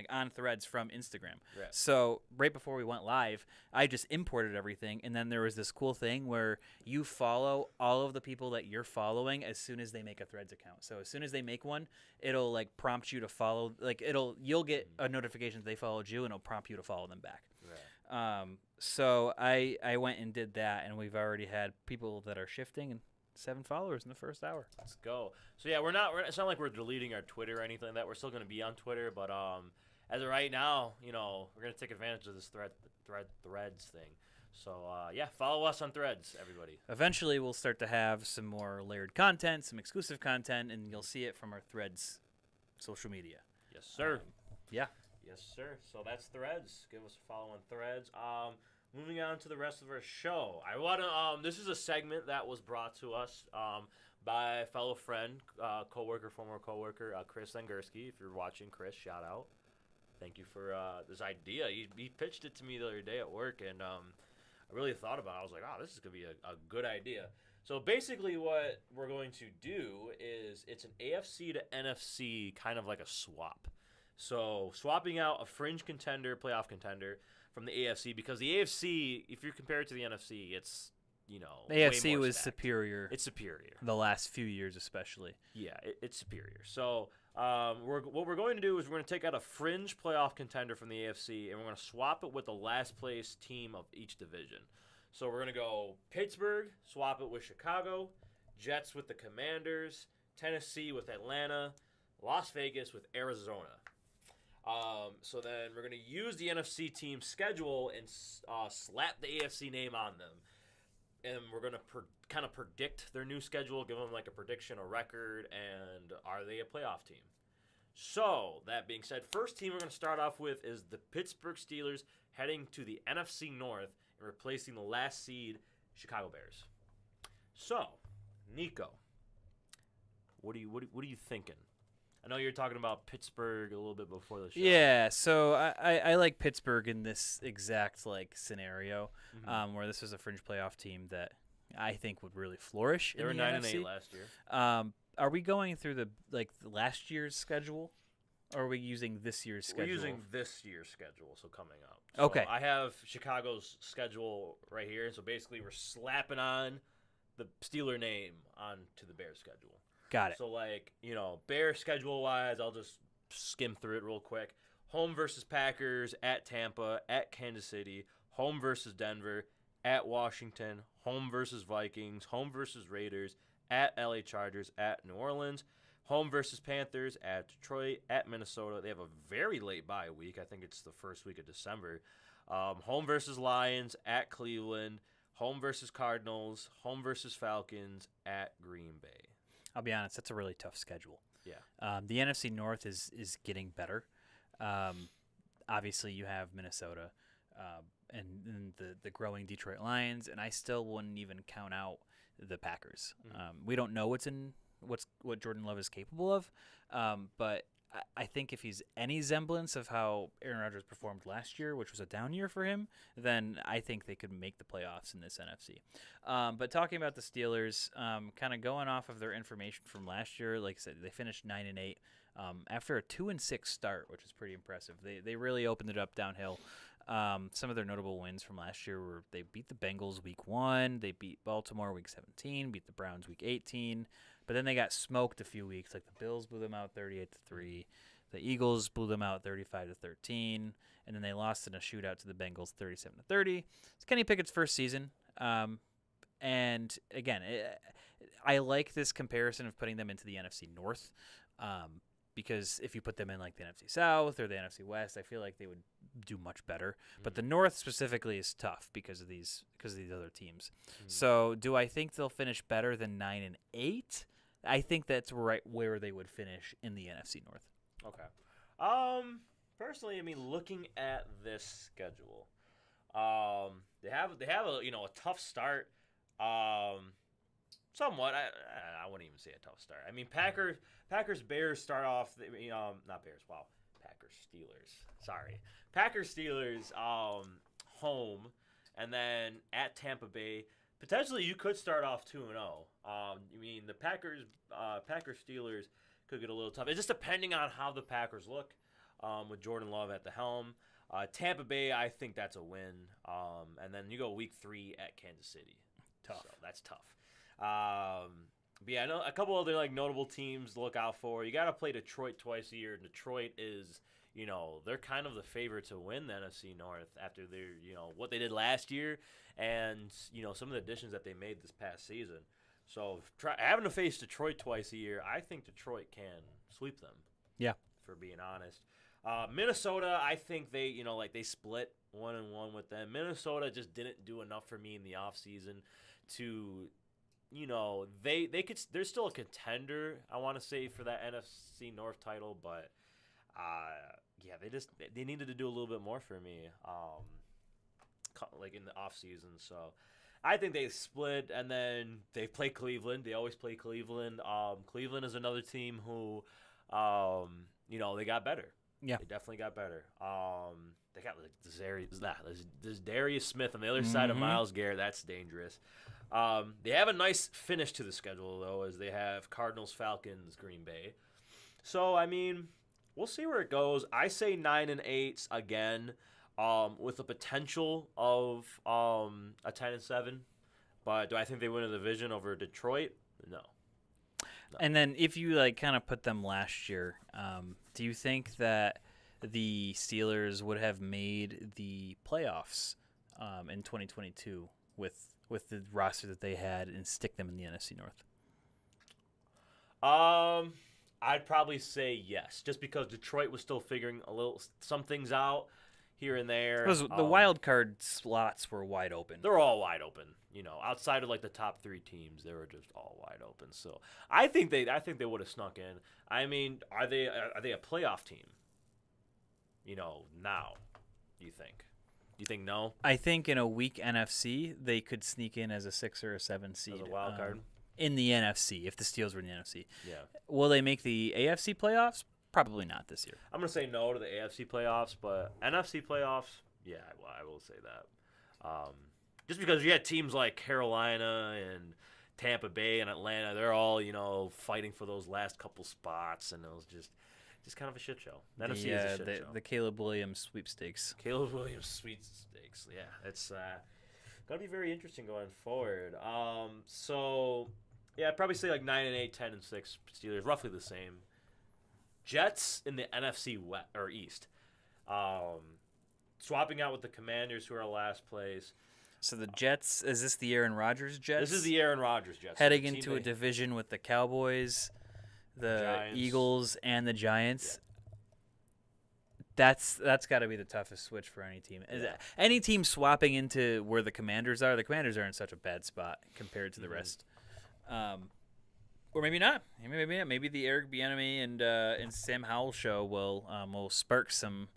B: on Threads from Instagram.
A: Right.
B: So right before we went live, I just imported everything, and then there was this cool thing where you follow all of the people that you're following as soon as they make a Threads account. So as soon as they make one, it'll like prompt you to follow. Like you'll get a notification that they followed you, and it'll prompt you to follow them back.
A: Right.
B: So I went and did that, and we've already had people that are shifting and 7 followers in the first hour.
A: Let's go. So yeah, it's not like we're deleting our Twitter or anything like that. We're still going to be on Twitter, but as of right now, we're going to take advantage of this Threads thing. So follow us on Threads, everybody.
B: Eventually, we'll start to have some more layered content, some exclusive content, and you'll see it from our Threads social media.
A: Yes, sir.
B: Yeah.
A: Yes, sir. So that's Threads. Give us a follow on Threads. Moving on to the rest of our show, I want to. This is a segment that was brought to us by a fellow friend, former coworker, Chris Angursky. If you're watching, Chris, shout out. Thank you for this idea. He pitched it to me the other day at work, and I really thought about it. I was like, this is going to be a good idea. So basically what we're going to do is it's an AFC to NFC kind of like a swap. So swapping out a fringe contender, playoff contender from the AFC, because the AFC, if you compare it to the NFC, it's,
B: The
A: way
B: AFC
A: more
B: was
A: stacked.
B: superior.
A: It's superior.
B: The last few years especially.
A: Yeah, it's superior. So what we're going to do is we're going to take out a fringe playoff contender from the AFC, and we're going to swap it with the last place team of each division. So we're going to go Pittsburgh, swap it with Chicago, Jets with the Commanders, Tennessee with Atlanta, Las Vegas with Arizona. So then we're going to use the NFC team schedule and slap the AFC name on them. And we're going to kind of predict their new schedule, give them like a prediction, a record, and are they a playoff team? So, that being said, first team we're going to start off with is the Pittsburgh Steelers heading to the NFC North and replacing the last seed Chicago Bears. So, Nico, what are you thinking? I know you're talking about Pittsburgh a little bit before the show.
B: Yeah, so I like Pittsburgh in this exact scenario, where this was a fringe playoff team that I think would really flourish.
A: They were
B: in the
A: 9-8
B: NFC.
A: last year.
B: Are we going through the last year's schedule, or are we using this year's schedule?
A: We're using this year's schedule, so coming up. So
B: Okay.
A: I have Chicago's schedule right here, so basically we're slapping on the Steeler name onto the Bears schedule.
B: Got it.
A: So, Bears schedule-wise, I'll just skim through it real quick. Home versus Packers, at Tampa, at Kansas City, home versus Denver, at Washington, home versus Vikings, home versus Raiders, at LA Chargers, at New Orleans, home versus Panthers, at Detroit, at Minnesota. They have a very late bye week. I think it's the first week of December. Home versus Lions, at Cleveland, home versus Cardinals, home versus Falcons, at Green Bay.
B: I'll be honest, that's a really tough schedule.
A: Yeah.
B: The NFC North is getting better. Obviously, you have Minnesota and the growing Detroit Lions, and I still wouldn't even count out the Packers. We don't know what Jordan Love is capable of, but I think if he's any semblance of how Aaron Rodgers performed last year, which was a down year for him, then I think they could make the playoffs in this NFC. But talking about the Steelers, kind of going off of their information from last year, like I said, they finished 9-8 after a 2-6 start, which is pretty impressive. They really opened it up downhill. Some of their notable wins from last year were they beat the Bengals week 1, they beat Baltimore week 17, beat the Browns week 18. But then they got smoked a few weeks. Like the Bills blew them out 38-3. The Eagles blew them out 35-13. And then they lost in a shootout to the Bengals 37-30. It's Kenny Pickett's first season. And again, I like this comparison of putting them into the NFC North. Because if you put them in like the NFC South or the NFC West, I feel like they would do much better. But the North specifically is tough because of these other teams. So do I think they'll finish better than 9-8? I think that's right where they would finish in the NFC North.
A: Okay. Personally, I mean, looking at this schedule, they have a tough start. Somewhat. I wouldn't even say a tough start. I mean, Packers Bears start off. Not Bears. Wow. Packers Steelers. Sorry. Packers Steelers home, and then at Tampa Bay. Potentially, you could start off 2-0. I mean, the Packers Steelers could get a little tough. It's just depending on how the Packers look with Jordan Love at the helm. Tampa Bay, I think that's a win. And then you go week 3 at Kansas City.
B: Tough.
A: So that's tough. But yeah, I know a couple other like notable teams to look out for. You got to play Detroit twice a year. Detroit is, they're kind of the favorite to win the NFC North after their, what they did last year and, some of the additions that they made this past season. So having to face Detroit twice a year, I think Detroit can sweep them.
B: Yeah.
A: For being honest. Minnesota, I think they split 1-1 with them. Minnesota just didn't do enough for me in the offseason to, they're still a contender, I want to say, for that NFC North title, but they needed to do a little bit more for me, like in the offseason. So I think they split, and then they play Cleveland. They always play Cleveland. Cleveland is another team who, they got better.
B: Yeah,
A: they definitely got better. They got this Darius Smith on the other side of Myles Garrett. That's dangerous. They have a nice finish to the schedule, though, as they have Cardinals, Falcons, Green Bay. So, I mean, we'll see where it goes. I say 9-8 again, with the potential of a 10-7. But do I think they win a division over Detroit? No.
B: And then if you kind of put them last year, do you think that the Steelers would have made the playoffs in 2022 with the roster that they had and stick them in the NFC North?
A: I'd probably say yes, just because Detroit was still figuring some things out here and there.
B: Because the wild card slots were wide open.
A: They're all wide open. Outside of the top 3 teams, they were just all wide open. So I think they would have snuck in. I mean, are they a playoff team? Now, do you think? Do you think no?
B: I think in a weak NFC, they could sneak in as a 6 or a 7 seed.
A: As a wild card?
B: In the NFC, if the Steelers were in the NFC.
A: Yeah.
B: Will they make the AFC playoffs? Probably not this year.
A: I'm going to say no to the AFC playoffs, but NFC playoffs, yeah, I will say that. Just because you had teams like Carolina and Tampa Bay and Atlanta, they're all, fighting for those last couple spots, and it was just kind of a shit show. NFC is a shit show.
B: The Caleb Williams sweepstakes.
A: Caleb Williams sweepstakes, yeah. It's going to be very interesting going forward. So, yeah, I'd probably say like 9-8, 10-6 Steelers, roughly the same. Jets in the NFC West or East, swapping out with the Commanders, who are last place.
B: So the Jets, is this the Aaron Rodgers Jets?
A: This is the Aaron Rodgers Jets.
B: Heading into a division with the Cowboys, the
A: Giants.
B: Eagles, and the Giants. Yeah. That's got to be the toughest switch for any team.
A: Yeah.
B: Any team swapping into where the Commanders are in such a bad spot compared to the rest. Or maybe not. Maybe not. Maybe the Eric Bieniemy and Sam Howell show will spark some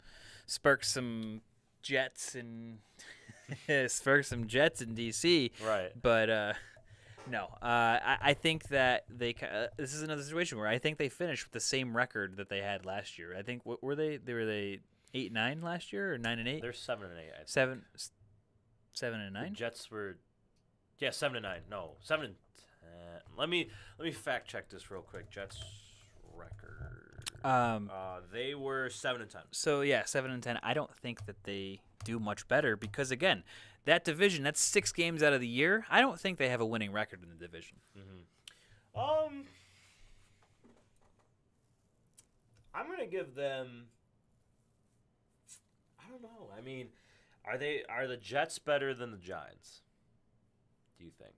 B: Jets and Jets in DC.
A: Right.
B: But no, I think that this is another situation where I think they finished with the same record that they had last year. I think were they 8-9 last year or 9-8?
A: They're 7-8.
B: 7-9.
A: The Jets were 7-9. No, 7. Let me fact check this real quick. Jets record. They were 7-10.
B: So 7-10. I don't think that they do much better because again, that division, that's 6 games out of the year. I don't think they have a winning record in the division.
A: Mm-hmm. I'm gonna give them. I don't know. I mean, are the Jets better than the Giants? Do you think?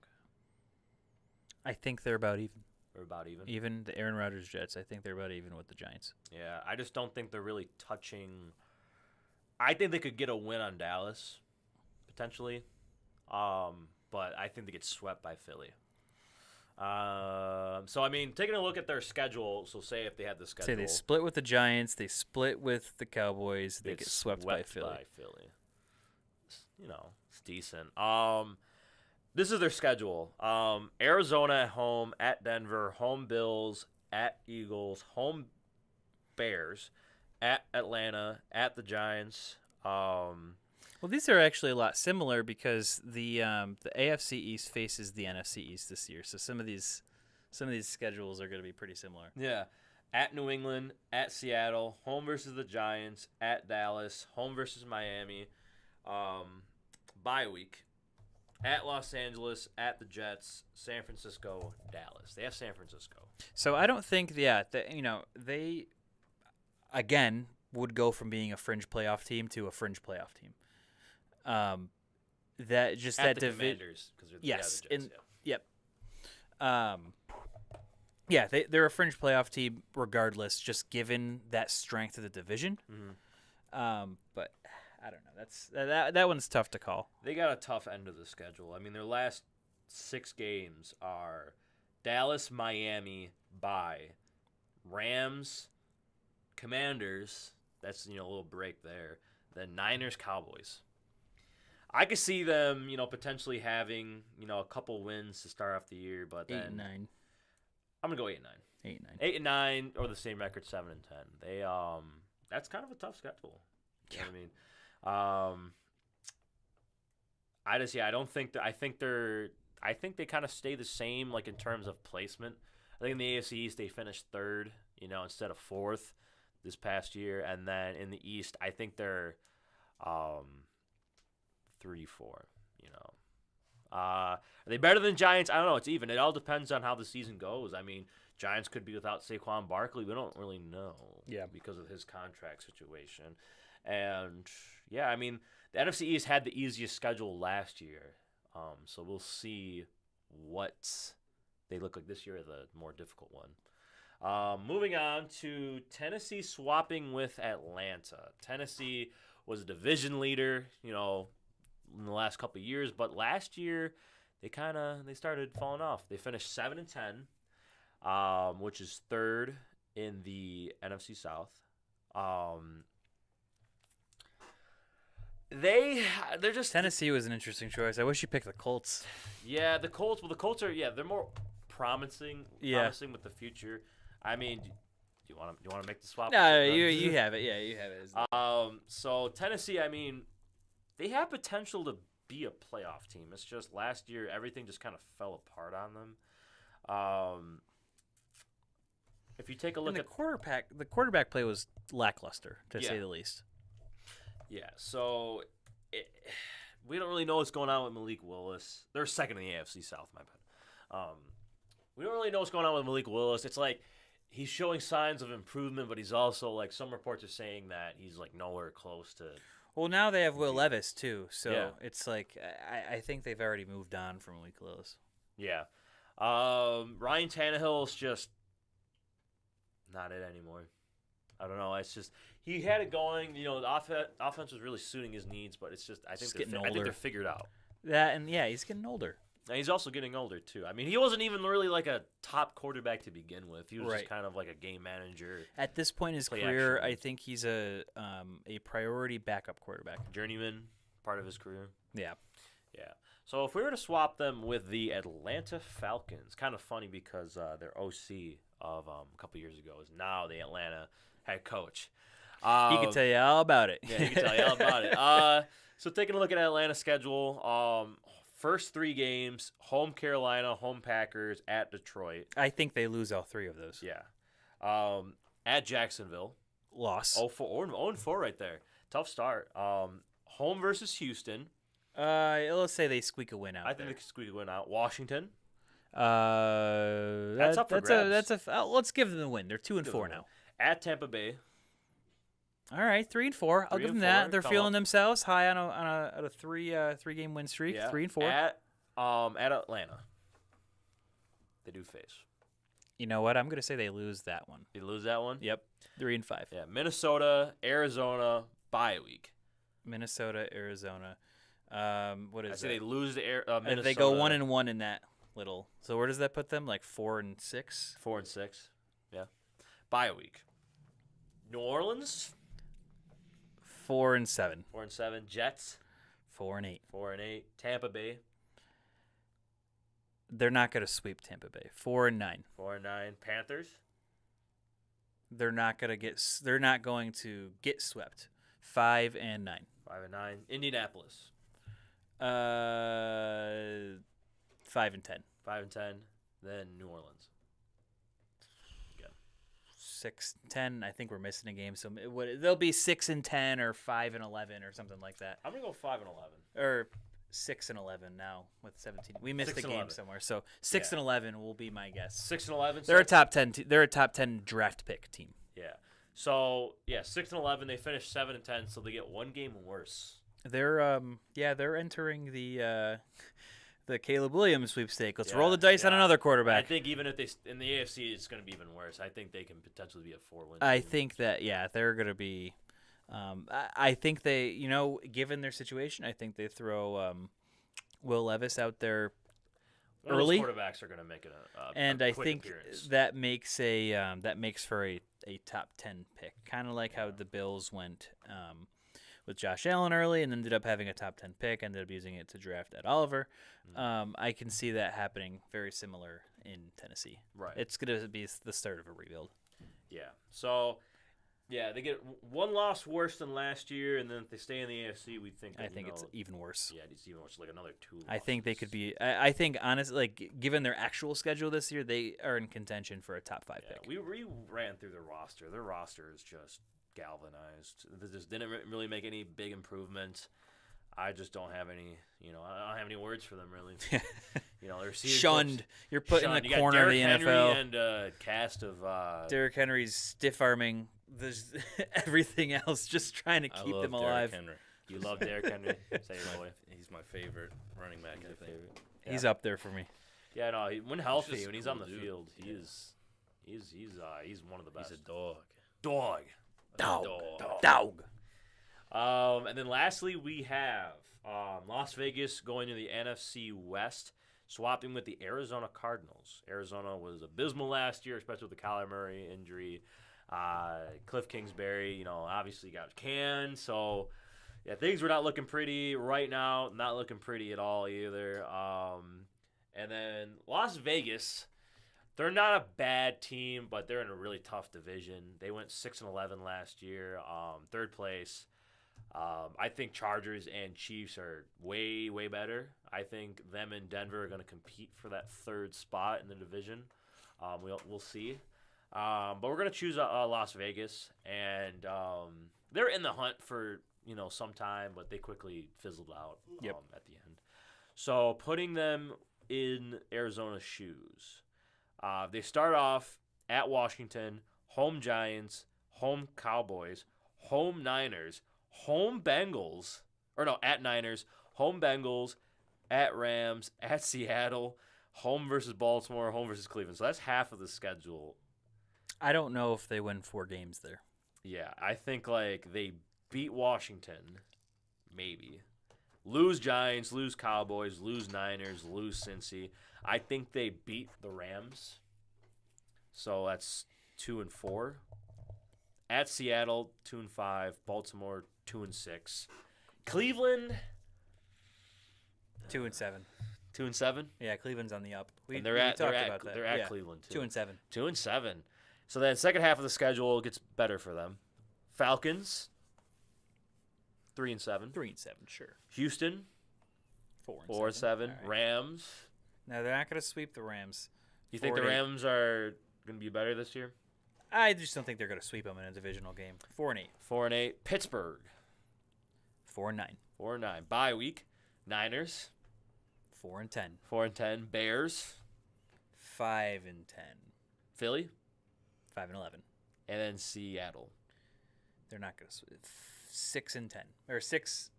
B: I think they're about even.
A: They're about even.
B: Even the Aaron Rodgers Jets, I think they're about even with the Giants.
A: Yeah, I just don't think they're really touching. I think they could get a win on Dallas, potentially, but I think they get swept by Philly. So I mean, taking a look at their schedule. So say if they had the schedule,
B: say they split with the Giants, they split with the Cowboys, they get swept by Philly.
A: You know, it's decent. This is their schedule. Arizona at home, at Denver, home Bills, at Eagles, home Bears, at Atlanta, at the Giants.
B: Well, these are actually a lot similar because the AFC East faces the NFC East this year. So some of these schedules are going to be pretty similar.
A: Yeah. At New England, at Seattle, home versus the Giants, at Dallas, home versus Miami, bye week. At Los Angeles, at the Jets, San Francisco, Dallas. They have San Francisco.
B: So I don't think, they, again, would go from being a fringe playoff team to a fringe playoff team. That just
A: at
B: that
A: the Commanders, because they're
B: yes,
A: the Jets,
B: yep. They're a fringe playoff team regardless, just given that strength of the division.
A: Mm-hmm.
B: But I don't know. That one's tough to call.
A: They got a tough end of the schedule. I mean, their last 6 games are Dallas, Miami, bye, Rams, Commanders. That's a little break there. Then Niners, Cowboys. I could see them, potentially having a couple wins to start off the year, but then
B: 8-9.
A: I'm gonna go 8-9.
B: 8-9.
A: 8-9 or the same record, 7-10. They that's kind of a tough schedule. You know what I mean? I don't think I think they kind of stay the same, like in terms of placement. I think in the AFC East they finished 3rd, instead of 4th this past year, and then in the East I think they're 3-4. Are they better than Giants? I don't know. It's even. It all depends on how the season goes. I mean, Giants could be without Saquon Barkley. We don't really know.
B: Yeah.
A: Because of his contract situation. And, I mean, the NFC East had the easiest schedule last year. So we'll see what they look like this year, the more difficult one. Moving on to Tennessee swapping with Atlanta. Tennessee was a division leader, in the last couple of years, but last year they started falling off. They finished 7-10, which is 3rd in the NFC South. They're just
B: Tennessee was an interesting choice. I wish you picked the Colts.
A: Yeah, the Colts. Well, the Colts are they're more promising.
B: Yeah.
A: Promising with the future. I mean, do you want to make the swap?
B: No, you have it. Yeah, you have it.
A: So Tennessee, I mean, they have potential to be a playoff team. It's just last year everything just kind of fell apart on them. If you take a look at
B: the quarterback play was lackluster to say the least.
A: Yeah, so we don't really know what's going on with Malik Willis. They're 2nd in the AFC South, my bad. We don't really know what's going on with Malik Willis. It's like he's showing signs of improvement, but he's also, like, some reports are saying that he's, like, nowhere close to
B: Well, now they have Will Levis too, so
A: Yeah.
B: it's like I think they've already moved on from Malik Willis.
A: Yeah. Ryan Tannehill's just not it anymore. I don't know. It's just he had it going. The offense was really suiting his needs, but it's just I think they're figured out.
B: That and he's getting older.
A: And he's also getting older too. I mean, he wasn't even really like a top quarterback to begin with. He was just kind of like a game manager.
B: At this point in his career, I think he's a priority backup quarterback.
A: Journeyman, part of his career.
B: Yeah.
A: Yeah. So if we were to swap them with the Atlanta Falcons, kind of funny because their OC of a couple years ago is now the Atlanta head coach.
B: He can tell you all about it.
A: Yeah, he can tell you all about it. So taking a look at Atlanta's schedule, first 3 games, home Carolina, home Packers, at Detroit.
B: I think they lose all 3 of those.
A: Yeah. At Jacksonville.
B: Loss.
A: 0-4 right there. Tough start. Home versus Houston.
B: Let's say they squeak a win out.
A: I think they can squeak a win out. Washington.
B: That's
A: up for grabs.
B: Let's give them the win. They're 2-4 now.
A: At Tampa Bay.
B: All right, 3-4. I'll give them that. They're feeling themselves high on a 3-game win streak.
A: Yeah.
B: 3-4.
A: At Atlanta. They do face.
B: You know what? I'm gonna say they lose that one.
A: They lose that one.
B: Yep. 3-5.
A: Yeah. Minnesota, Arizona, bye week.
B: Minnesota, Arizona. What is
A: I
B: it?
A: say they lose to Minnesota.
B: They go 1-1 in that little. So where does that put them? Like 4-6.
A: 4-6. Yeah. Bye week. New Orleans.
B: 4-7.
A: 4-7. Jets.
B: 4-8.
A: 4-8. Tampa Bay.
B: They're not going to sweep Tampa Bay. 4-9.
A: 4-9. Panthers.
B: They're not going to get swept. 5-9.
A: 5-9. Indianapolis.
B: 5-10.
A: 5-10. Then New Orleans.
B: 6-10. I think we're missing a game, so they'll be 6-10 or 5-11 or something like that.
A: I'm gonna go 5-11.
B: Or 6-11 now with 17. We missed a game somewhere, so 6-11 will be my guess.
A: 6-11.
B: They're a top 10. They're a top 10 draft pick team.
A: Yeah. So 6-11. They finished 7-10, so they get one game worse.
B: They're entering the Caleb Williams sweepstake. Let's roll the dice on another quarterback.
A: I think even if they in the AFC, it's going to be even worse. I think they can potentially be a 4-win.
B: I think that they're going to be. I think they, given their situation, I think they throw Will Levis out there early.
A: Those quarterbacks are going to make it
B: and
A: a
B: I
A: quick
B: think
A: appearance.
B: that makes for a top 10 pick, kind of like how the Bills went with Josh Allen early and ended up having a top 10 pick, ended up using it to draft Ed Oliver. I can see that happening very similar in Tennessee.
A: Right.
B: It's going to be the start of a rebuild.
A: Yeah. So, they get one loss worse than last year, and then if they stay in the AFC, we think.
B: I think it's even worse.
A: Yeah, it's even worse, like another 2 losses.
B: I think they could be. I think honestly, like given their actual schedule this year, they are in contention for a top 5 pick.
A: We ran through their roster. Their roster is just galvanized. They just didn't really make any big improvements. I just don't have any. I don't have any words for them really. They're
B: shunned. You're put in the corner of the
A: Derrick
B: NFL.
A: Henry and a cast of
B: Derrick Henry's stiff arming. There's everything else, just trying to keep them alive.
C: Derrick Henry.
A: You love Derrick Henry. Say it, boy.
C: He's my favorite running back. I think.
A: Yeah.
B: He's up there for me.
A: Yeah, no. When healthy,
C: just
A: when he's
C: cool
A: on the
C: dude.
A: field, he's one of the best.
C: He's a dog.
A: Dog.
B: Dog.
A: And then lastly, we have Las Vegas going to the NFC West, swapping with the Arizona Cardinals. Arizona was abysmal last year, especially with the Kyler Murray injury. Cliff Kingsbury, obviously got canned. So, things were not looking pretty right now. Not looking pretty at all either. And then Las Vegas, they're not a bad team, but they're in a really tough division. They went 6-11 last year, third place. I think Chargers and Chiefs are way, way better. I think them and Denver are going to compete for that third spot in the division. We'll see. But we're going to choose Las Vegas, and they're in the hunt for some time, but they quickly fizzled out at the end. So putting them in Arizona's shoes, they start off at Washington, home Giants, home Cowboys, home Niners, home Bengals, at Niners, home Bengals, at Rams, at Seattle, home versus Baltimore, home versus Cleveland. So that's half of the schedule.
B: I don't know if they win 4 games there.
A: Yeah, I think like they beat Washington, maybe. Lose Giants, lose Cowboys, lose Niners, lose Cincy. I think they beat the Rams. So that's 2-4. At Seattle, 2-5. Baltimore, 2-6. Cleveland,
B: 2-7.
A: 2-7.
B: Yeah, Cleveland's on the up.
A: And they're at Cleveland too.
B: 2-7.
A: 2-7. So then second half of the schedule gets better for them. Falcons, 3-7.
B: 3-7, sure.
A: Houston,
B: 4-7.
A: 4-7.
B: Right.
A: Rams.
B: No, they're not going to sweep the Rams.
A: You think the Rams are going to be better this year?
B: I just don't think they're going to sweep them in a divisional game. 4-8.
A: 4-8. Pittsburgh,
B: 4-9.
A: 4-9. Bye week. Niners,
B: 4-10.
A: 4-10. Bears,
B: 5-10.
A: Philly,
B: 5-11.
A: and then Seattle.
B: They're not going to sweep. 6-10 or 6-10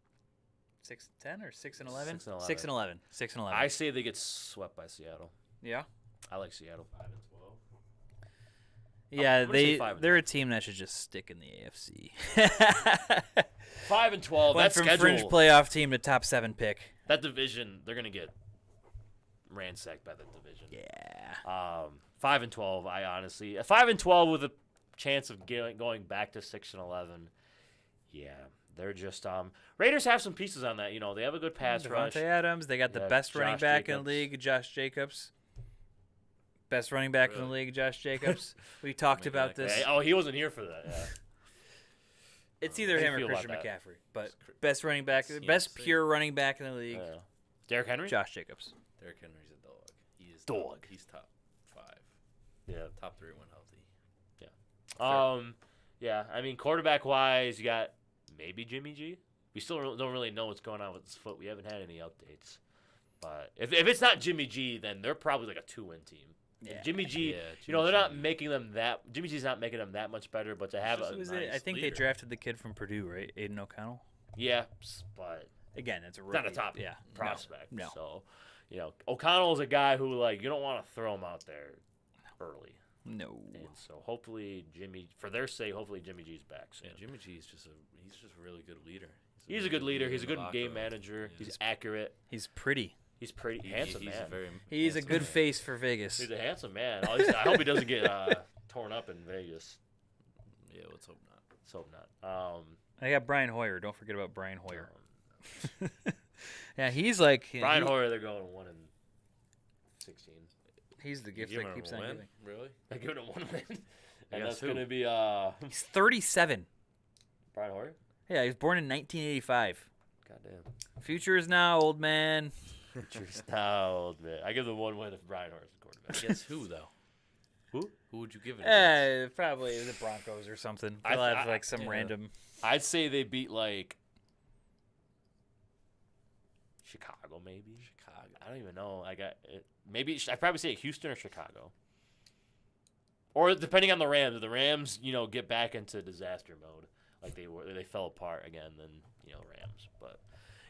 B: or 6-11.
A: 6-11.
B: 6-11.
A: I say they get swept by Seattle.
B: Yeah.
A: I like Seattle. 5-12.
B: Yeah,
A: I'm gonna say
B: they're a team that should just stick in the AFC.
A: 5-12.
B: Went
A: That
B: from
A: schedule,
B: fringe playoff team to top 7 pick.
A: that division, they're gonna get ransacked by that division.
B: Yeah.
A: 5-12. I honestly 5-12 with a chance of going back to 6-11. Yeah, they're just Raiders have some pieces on that. You know, they have a good pass rush.
B: Devontae Adams. They got the
A: Yeah,
B: best running
A: Josh
B: back in
A: Jacobs.
B: the league, Josh Jacobs. Best running back in the league, Josh Jacobs. We talked about this.
A: He wasn't here for that. Yeah.
B: It's either
A: How do you
B: him or
A: feel about
B: Christian
A: that?
B: McCaffrey. But best running back, best pure running back in the league,
A: Derrick Henry.
B: Josh Jacobs.
C: Derrick Henry's a dog. He is
A: Dog.
C: He's top 5.
A: Yeah.
C: Top 3 when healthy.
A: Yeah. I mean, quarterback wise, you got maybe Jimmy G. We still don't really know what's going on with his foot. We haven't had any updates. But if it's not Jimmy G, then they're probably like a 2-win team.
B: Yeah.
A: Jimmy G,
C: Yeah,
A: they're not making them that. Jimmy G's not making them that much better, but to have
C: just
A: a
C: a
B: Was
C: nice
B: it? I think they
C: leader.
B: drafted the kid from Purdue, right? Aiden O'Connell.
A: yeah, but
B: Again, it's a
A: not a
B: rookie.
A: top
B: Yeah.
A: prospect.
B: No.
A: So, O'Connell is a guy who like you don't want to throw him out there early.
B: No.
A: And so hopefully for their sake, hopefully Jimmy G's back soon.
C: Yeah, Jimmy G is just a really good leader.
A: He's a good leader. He's a
C: in the
A: good
C: locker
A: game
C: room.
A: manager.
C: Yeah.
A: He's accurate.
B: He's pretty.
A: He's pretty
C: He's
A: handsome,
C: a
A: man.
C: very
B: He's a
C: handsome
B: good
C: man.
B: face for Vegas.
A: He's a handsome man. I hope he doesn't get torn up in Vegas.
C: Yeah, let's hope not.
A: Let's hope not.
B: I got Brian Hoyer. Don't forget about Brian Hoyer. Yeah, he's like
A: Brian Hoyer, they're going 1-16.
B: He's the gift
C: Giving
B: that
C: him
B: keeps
C: a
B: on
C: win?
B: giving.
C: Really?
A: They're giving him 1 win. And
C: Against
A: that's
C: who?
A: going to be
B: He's 37.
A: Brian Hoyer?
B: Yeah, he was born in 1985.
A: Goddamn.
B: Future is now, old man.
A: Man. I give them 1 win if Brian Hoyer's the quarterback.
C: Against who though?
A: Who?
C: Who would you give it? against?
B: Probably the Broncos or something.
A: I-
B: They'll have
A: I-
B: like some
C: yeah.
B: random.
A: I'd say they beat like Chicago, maybe.
C: Chicago.
A: I don't even know. Maybe I'd probably say Houston or Chicago. Or depending on the Rams, if the Rams, get back into disaster mode, like they fell apart again, then Rams. But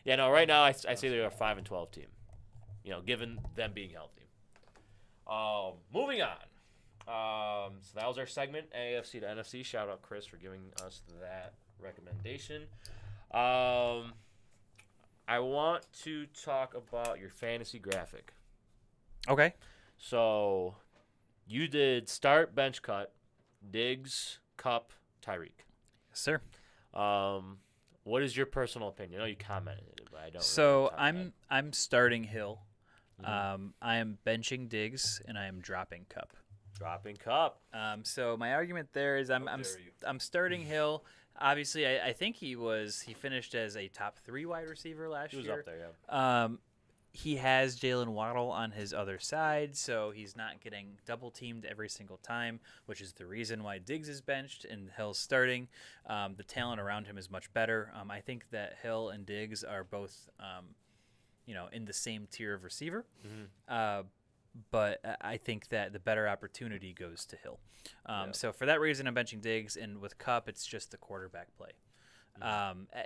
A: yeah, no, right now I say they're a 5-12 team. Given them being healthy. Moving on. So that was our segment, AFC to NFC. Shout out Chris for giving us that recommendation. I want to talk about your fantasy graphic.
B: Okay.
A: So you did start, bench, cut, Diggs, Cup, Tyreek.
B: Yes, sir.
A: What is your personal opinion? I know you commented it, but I don't.
B: So
A: really comment.
B: I'm starting Hill.
A: Mhm.
B: I am benching Diggs and I am dropping Cup.
A: Dropping Cup.
B: So my argument there is I'm
C: dare you.
B: starting Hill. Obviously, I think he finished as a top 3 wide receiver last
A: He was
B: year.
A: up there, yeah.
B: He has Jalen Waddle on his other side, so he's not getting double teamed every single time, which is the reason why Diggs is benched and Hill's starting. The talent around him is much better. I think that Hill and Diggs are both, in the same tier of receiver.
A: Mm-hmm.
B: But I think that the better opportunity goes to Hill.
A: Yeah.
B: So for that reason, I'm benching Diggs, and with Cup, it's just the quarterback play.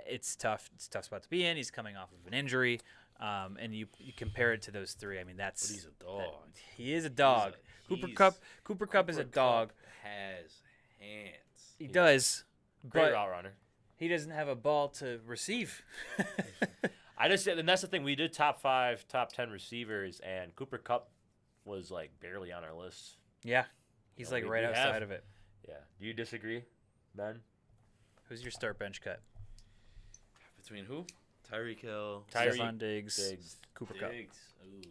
B: It's tough. It's a tough spot to be in. He's coming off of an injury, and you compare it to those three. I mean,
C: But he's a dog.
B: He is a dog. Cooper Kupp is a dog.
C: Has hands.
B: He does,
A: Great
B: but
A: route runner.
B: he doesn't have a ball to receive.
A: And that's the thing. We did top 5, top 10 receivers, and Cooper Kupp was like barely on our list.
B: Yeah, he's
A: No,
B: like
A: we
B: right
A: have-
B: outside of it.
A: Yeah. Do you disagree, Ben?
B: Who's your start bench cut?
C: Between who? Tyreek Hill.
B: Stephon Diggs,
A: Diggs.
B: Cooper Kupp.
C: Diggs. Ooh.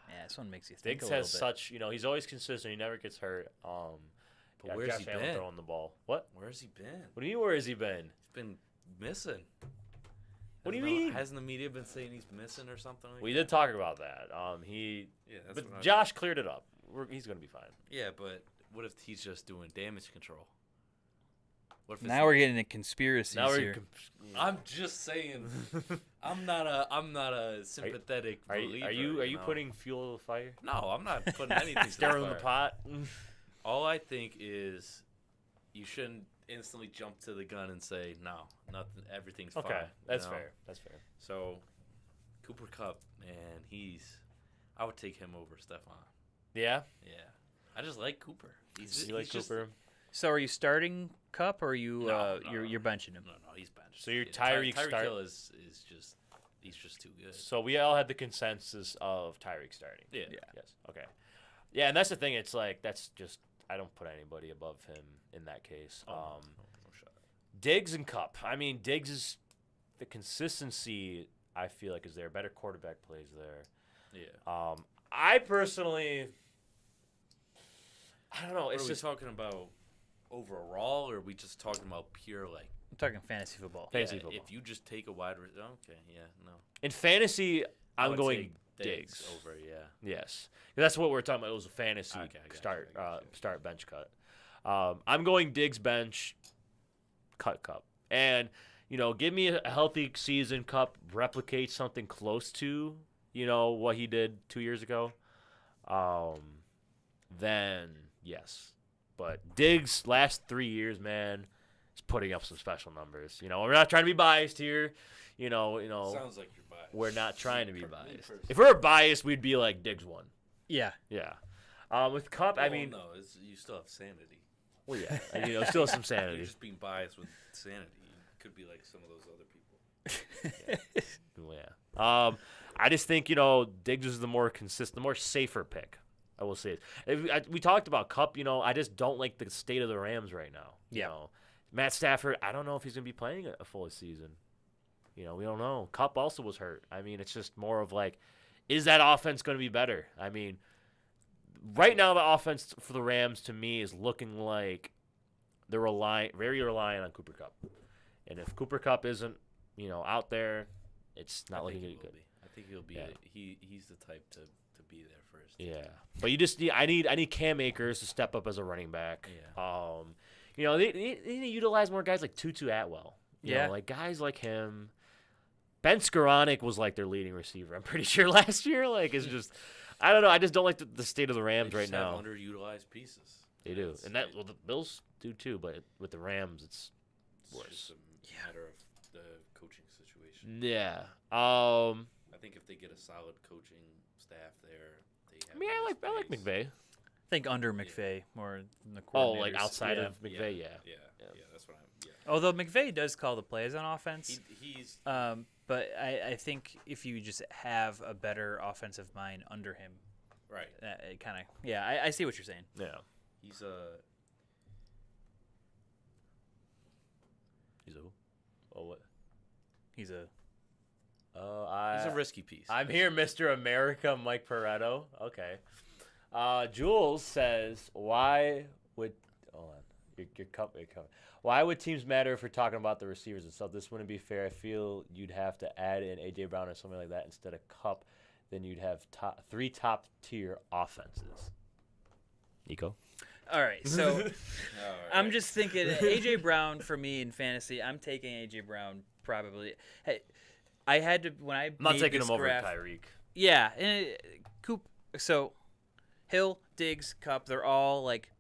B: Yeah, this one makes you think
A: Diggs
B: a
A: has
B: little bit.
A: such, he's always consistent. He never gets hurt.
C: But
A: Yeah,
C: where's
A: Josh
C: he
A: Allen
C: been?
A: throwing the ball. What?
C: Where's he been?
A: What do you mean? Where has he been?
C: He's been missing.
A: What do you
C: Hasn't the-
A: mean?
C: Hasn't the media been saying he's missing or something like
A: We
C: that?
A: did talk about that.
C: Yeah, that's
A: But
C: what
A: Josh cleared it up. He's gonna be fine.
C: Yeah, but what if he's just doing damage control? What if it's
B: Now we're getting into conspiracies
A: Now we're.
B: here.
C: I'm just saying. I'm not a sympathetic
A: Are
C: believer.
A: you
C: know?
A: putting fuel to the fire?
C: No, I'm not putting anything. to
A: Stirring the
C: fire.
A: pot.
C: All I think is you shouldn't instantly jump to the gun and say no, nothing. Everything's
A: Okay,
C: fine.
A: that's
C: you know?
A: fair. That's fair.
C: So, Cooper Kupp, man, I would take him over Stephon.
A: Yeah.
C: Yeah, I just like Cooper.
A: You like
C: just-
A: Cooper?
B: So are you starting Cup or are you
C: No,
B: you're benching him?
C: No, he's benched.
A: So you're
C: Yeah,
A: Tyreek
C: Tyreek
A: start-
C: Hill is just he's just too good.
A: So we all had the consensus of Tyreek starting.
C: Yeah.
A: Yes. Okay. Yeah, and that's the thing. It's like that's just I don't put anybody above him in that case.
C: No shot.
A: Diggs and Cup. I mean, Diggs is the consistency. I feel like is there. Better quarterback plays there.
C: Yeah.
A: I personally, I don't know.
C: Are
A: It's
C: we
A: just
C: talking about overall, or are we just talking about pure like
B: I'm talking fantasy football.
A: Fantasy
C: yeah,
A: football.
C: If you just take a wide okay, yeah, no.
A: in fantasy.
C: I
A: I'm
C: would
A: going
C: take
A: Diggs.
C: over, yeah.
A: Yes, that's what we're talking about. It was a fantasy
C: Okay, I got you,
A: start
C: I got you.
A: start bench cut. I'm going Diggs bench, cut Cup, and give me a healthy season. Cup replicate something close to what he did 2 years ago. Then yes, but Diggs last 3 years, man, is putting up some special numbers. We're not trying to be biased here.
C: Sounds like you're biased.
A: We're not trying to be
C: Me
A: biased.
C: personally.
A: If we were biased, we'd be like Diggs won.
B: Yeah.
A: Yeah. With Cup, I mean,
C: no, you still have sanity.
A: well, yeah, still some
C: You're
A: sanity.
C: just being biased with sanity. You could be like some of those other people.
A: Yeah. I just think Diggs is the more consistent, the more safer pick. I will say it. We talked about Cup. I just don't like the state of the Rams right now.
B: Yeah.
A: Matt Stafford. I don't know if he's gonna be playing a full season. We don't know. Cup also was hurt. I mean, it's just more of like, is that offense going to be better? I mean, right now the offense for the Rams to me is looking like they're very reliant on Cooper Kupp. And if Cooper Kupp isn't, out there, it's not looking good.
C: I think he'll be.
A: Yeah.
C: He's the type to be there first.
A: Yeah, but you just need. I need Cam Akers to step up as a running back.
C: Yeah.
A: They need to utilize more guys like Tutu Atwell.
B: Yeah.
A: Like guys like him. Ben Skoranek was like their leading receiver. I'm pretty sure last year. Like it's just, I don't know. I just don't like the state of the Rams
C: They
A: right
C: just have
A: now.
C: underutilized pieces.
A: They do, and the Bills do too. But with the Rams, it's
C: It's
A: worse.
C: just a matter of the coaching situation.
A: Yeah.
C: I think if they get a solid coaching staff there, they have.
A: I mean, I like
C: space.
A: McVay.
B: I think under McVay more than the coordinators.
A: Oh, like outside
B: Yeah.
A: of McVay, yeah.
C: Yeah, that's what I'm. Yeah.
B: Although McVay does call the plays on offense.
C: He's
B: But I think if you just have a better offensive mind under him,
C: right.
B: it kind of I see what you're saying.
A: Yeah.
C: He's a.
A: He's a who? Oh, what?
B: He's a
C: He's a risky piece.
A: I'm here, Mr. America, Mike Pareto. Okay. Jules says, why would hold on. Your cup. Why would teams matter if we're talking about the receivers and stuff? This wouldn't be fair. I feel you'd have to add in A.J. Brown or something like that instead of Cup. Then you'd have three top-tier offenses. Nico?
B: all right. So
C: All right.
B: I'm just thinking AJ Brown for me in fantasy. I'm taking AJ Brown probably. Hey, I had to when I
A: I'm not
B: made
A: taking
B: this
A: him over
B: graph,
A: Tyreek.
B: Yeah, and Coop. So Hill, Diggs, Cup, they're all like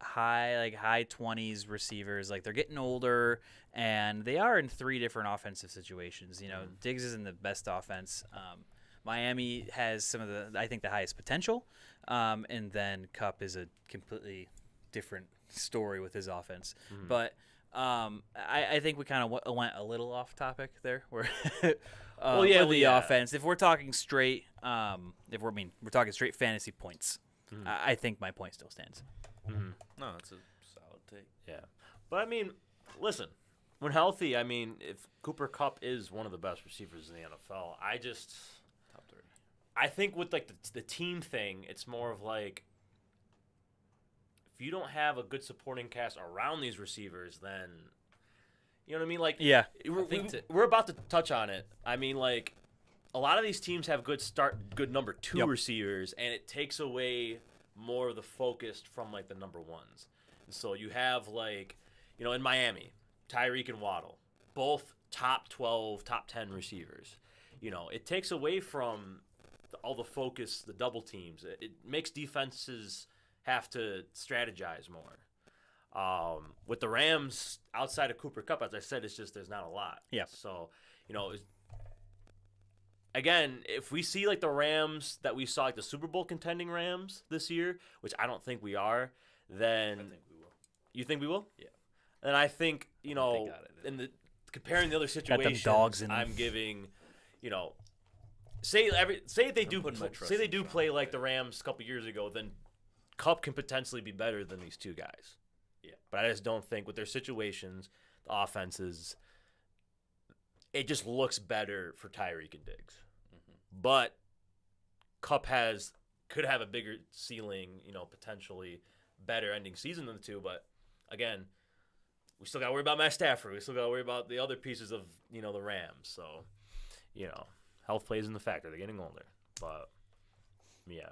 B: high 20s receivers. Like, they're getting older, and they are in 3 different offensive situations. You know, Diggs is in the best offense. Miami has some of the highest potential, and then Kupp is a completely different story with his offense. But I think we kind of went a little off topic there. Where with the offense, if we're talking straight, we're talking straight fantasy points, I think my point still stands.
C: No, it's a solid take.
A: Yeah. But, I mean, listen, when healthy, I mean, if Cooper Kupp is one of the best receivers in the NFL,
C: Top 3.
A: I think with, like, the team thing, it's more of, like, if you don't have a good supporting cast around these receivers, then, you know what I mean? Like,
B: Yeah.
A: We're about to touch on it. I mean, like, a lot of these teams have good number 2 receivers, and it takes away more of the focus from, like, the number 1s. And so you have, like, you know, in Miami, Tyreek and Waddle, both top 12, top 10 receivers. You know, it takes away from all the focus, the double teams. It makes defenses have to strategize more. With the Rams, outside of Cooper Kupp, as I said, it's just there's not a lot.
B: Yeah.
A: So, you know, again, if we see like the Rams that we saw, like the Super Bowl contending Rams this year, which I don't think we are, then
C: I think we will.
A: You think we will?
C: Yeah.
A: And I think, you know,
C: They got it.
A: in the comparing the other situations,
B: dogs in
A: I'm giving, you know, say they do play like the Rams a couple years ago, then Kupp can potentially be better than these 2 guys.
C: Yeah.
A: But I just don't think with their situations, the offenses, it just looks better for Tyreek and Diggs. But Kupp could have a bigger ceiling, you know, potentially better ending season than the 2. But again, we still got to worry about Matt Stafford. We still got to worry about the other pieces of, you know, the Rams. So, you know, health plays in the factor. They're getting older. But, yeah.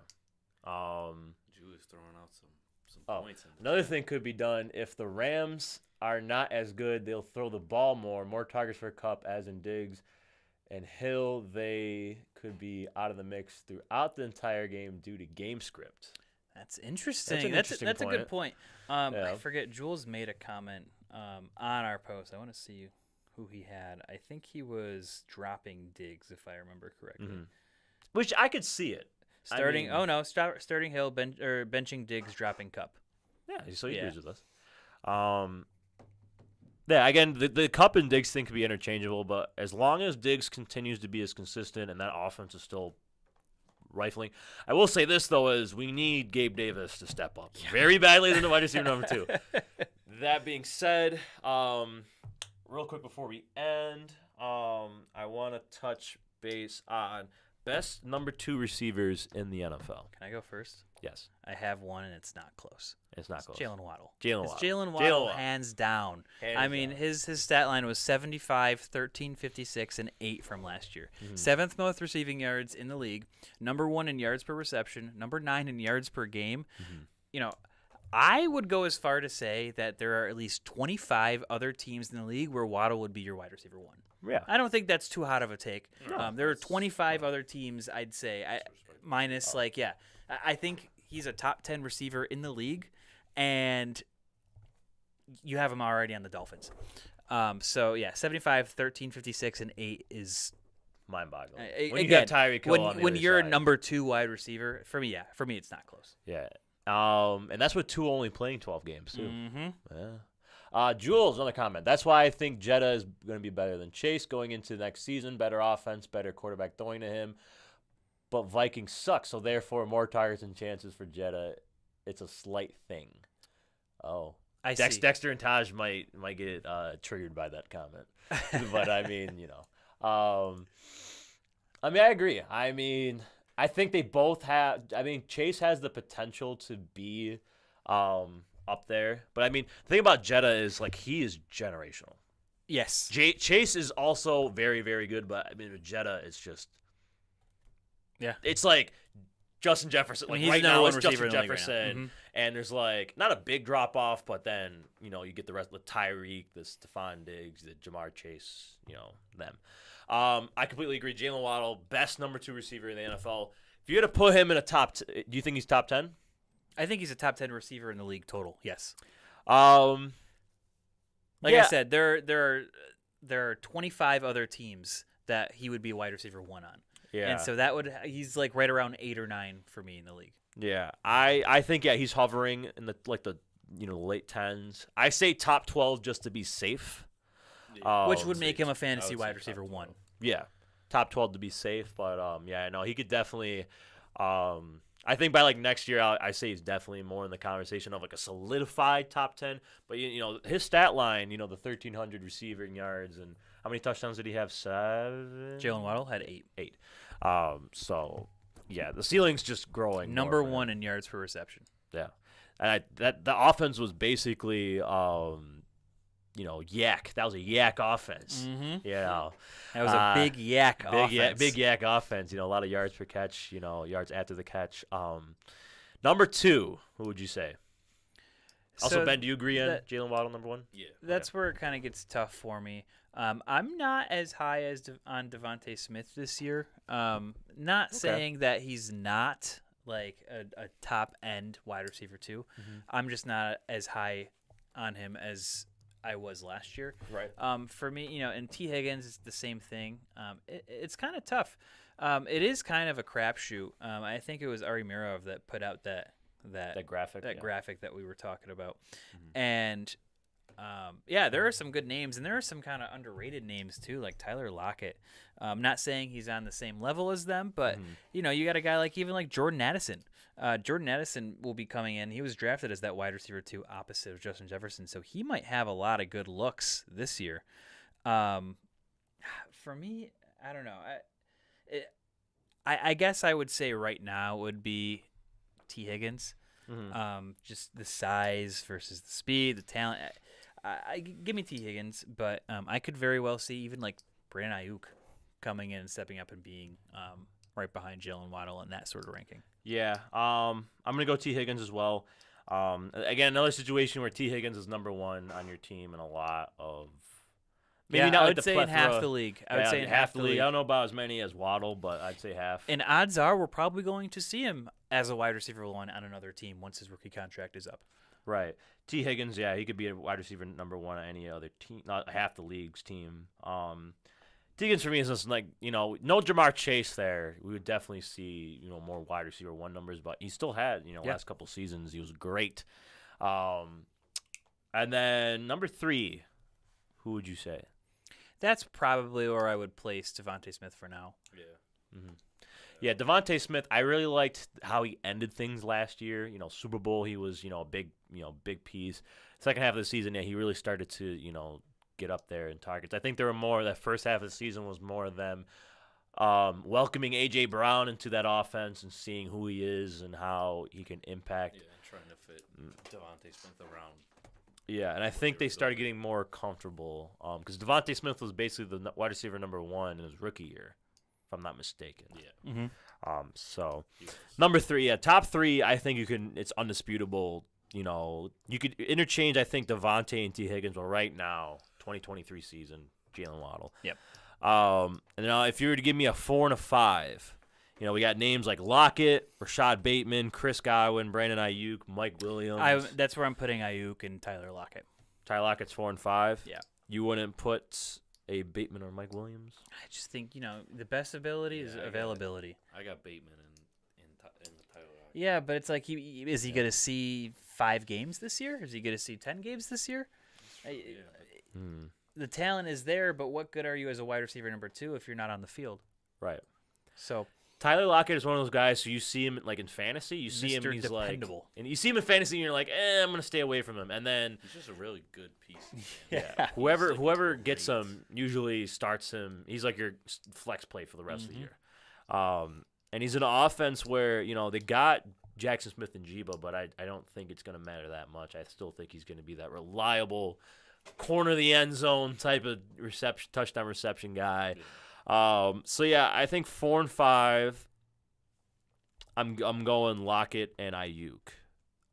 C: Julie's throwing out some points.
A: Another thing could be done if the Rams are not as good, they'll throw the ball more targets for Kupp, as in Diggs and Hill. They could be out of the mix throughout the entire game due to game script.
B: That's interesting.
A: That's
B: a good point.
A: Yeah.
B: I forget. Jules made a comment on our post. I want to see who he had. I think he was dropping Diggs, if I remember correctly.
A: Which I could see it.
B: Starting Hill, benching Diggs, dropping Kupp.
A: Yeah, so he agrees with us. Yeah, again, the Kupp and Diggs thing could be interchangeable, but as long as Diggs continues to be as consistent and that offense is still rifling. I will say this, though, is we need Gabe Davis to step up very badly as the wide receiver number 2. That being said, real quick before we end, I want to touch base on best number 2 receivers in the NFL.
B: Can I go first?
A: Yes.
B: I have one, and it's not close.
A: It's not close.
B: Jalen Waddle.
A: Jalen
B: Waddle, hands down. His stat line was 75, 13, 56, and 8 from last year. 7th most receiving yards in the league. Number 1 in yards per reception. Number 9 in yards per game. You know, I would go as far to say that there are at least 25 other teams in the league where Waddle would be your wide receiver 1.
A: Yeah.
B: I don't think that's too hot of a take.
A: No,
B: there are 25 other teams, I'd say, minus I think he's a top 10 receiver in the league, and you have him already on the Dolphins. 75, 13, 56, and 8 is
A: mind-boggling.
B: When you got Tyreek Hill when you're a number 2 wide receiver, for me it's not close.
A: Yeah. And that's with 2 only playing 12 games, too. Yeah. Jules, another comment. That's why I think Jetta is going to be better than Chase going into the next season. Better offense, better quarterback throwing to him. But Vikings suck, so therefore more targets and chances for Jetta. It's a slight thing. Oh.
B: I see.
A: Dexter and Taj might get triggered by that comment. But, I mean, you know. I agree. I think they both have – Chase has the potential to be up there. But, the thing about Jetta is, he is generational.
B: Yes.
A: Chase is also very, very good, but, with Jetta, it's just – yeah. It's like Justin Jefferson. Right now it's Justin Jefferson. Right, and there's, not a big drop-off, but then, you get the rest of the Tyreek, the Stephon Diggs, the Jamar Chase, them. I completely agree. Jalen Waddle, best number 2 receiver in the NFL. If you had to put him in a do you think he's top 10?
B: I think he's a top 10 receiver in the league total. Yes.
A: Like
B: I said, there are 25 other teams that he would be a wide receiver 1 on.
A: Yeah.
B: And so he's like right around 8 or 9 for me in the league.
A: Yeah. I think he's hovering in the late 10s. I say top 12 just to be safe.
B: Which would make him a fantasy wide receiver 1.
A: Yeah. Top 12 to be safe, but he could definitely I think by like next year I say he's definitely more in the conversation of like a solidified top 10, but his stat line, the 1,300 receiving yards, and how many touchdowns did he have? 7.
B: Jalen Waddle had 8.
A: 8. So yeah, the ceiling's just growing.
B: Number 1 in yards per reception.
A: Yeah. And the offense was basically YAC. That was a YAC offense.
B: Mm-hmm.
A: That
B: was a big YAC offense.
A: Big YAC offense. A lot of yards per catch. Yards after the catch. Number 2, who would you say? Also, Ben, do you agree on Jalen Waddle number 1?
C: Yeah.
B: That's where it kind of gets tough for me. I'm not as high as on Devontae Smith this year. Not saying that he's not like a top end wide receiver 2. Mm-hmm. I'm just not as high on him as I was last year.
A: Right.
B: For me, and T. Higgins is the same thing. It's kind of tough. It is kind of a crapshoot. I think it was Ari Mirov that put out that graphic graphic that we were talking about. Mm-hmm. And there are some good names, and there are some kind of underrated names too, like Tyler Lockett. Not saying he's on the same level as them, but you got a guy like Jordan Addison. Jordan Addison will be coming in. He was drafted as that wide receiver 2 opposite of Justin Jefferson, so he might have a lot of good looks this year. For me, I don't know. I guess I would say right now would be T. Higgins. Mm-hmm. Just the size versus the speed, the talent. Give me T. Higgins, but I could very well see even like Brandon Ayuk coming in and stepping up and being right behind Jalen Waddle in that sort of ranking.
A: Yeah, I'm going to go T. Higgins as well. Again, another situation where T. Higgins is number 1 on your team in a lot of
B: maybe not I would say in half the league. I would say in half the league.
A: I don't know about as many as Waddle, but I'd say half.
B: And odds are we're probably going to see him as a wide receiver 1 on another team once his rookie contract is up.
A: Right. T. Higgins, he could be a wide receiver number 1 on any other team, not half the league's team. T. Higgins for me is just like, no Jamar Chase there. We would definitely see, more wide receiver 1 numbers, but he still had, last couple seasons, he was great. And then number 3, who would you say?
B: That's probably where I would place Devontae Smith for now.
C: Yeah.
A: Mm-hmm. Yeah, Devontae Smith, I really liked how he ended things last year. Super Bowl, he was, a big piece. Second half of the season, he really started to, get up there in targets. I think there were more, that first half of the season was more of them welcoming A.J. Brown into that offense and seeing who he is and how he can impact.
C: Yeah, trying to fit Devontae Smith around.
A: Yeah, and I think they started getting more comfortable because Devontae Smith was basically the wide receiver number 1 in his rookie year, if I'm not mistaken.
B: Yeah. Mm-hmm.
A: So, number 3, top 3, I think it's undisputable. You could interchange, I think, Devontae and T. Higgins, but right now, 2023 season, Jalen Waddle.
B: Yep.
A: And now if you were to give me a 4 and a 5, we got names like Lockett, Rashad Bateman, Chris Godwin, Brandon Ayuk, Mike Williams.
B: That's where I'm putting Ayuk and Tyler Lockett.
A: Tyler Lockett's 4 and 5?
B: Yeah.
A: You wouldn't put a Bateman or Mike Williams?
B: I just think, the best ability is availability.
C: I got Bateman in the Tyler Lockett.
B: Yeah, but it's like, is he going to see 5 games this year? Is he going to see 10 games this year? The talent is there, but what good are you as a wide receiver number 2 if you're not on the field?
A: Right.
B: So
A: Tyler Lockett is one of those guys who you see him like in fantasy. You see
B: Mr.
A: him, he's
B: dependable.
A: like, and you see him in fantasy, and you're like, I'm gonna stay away from him. And then
C: he's just a really good piece.
A: Yeah. Whoever gets him usually starts him. He's like your flex play for the rest of the year. And he's in an offense where they got Jackson Smith and Jiba, but I don't think it's gonna matter that much. I still think he's gonna be that reliable corner of the end zone type of touchdown reception guy. Yeah. I think 4 and 5. I'm going Lockett and Ayuk.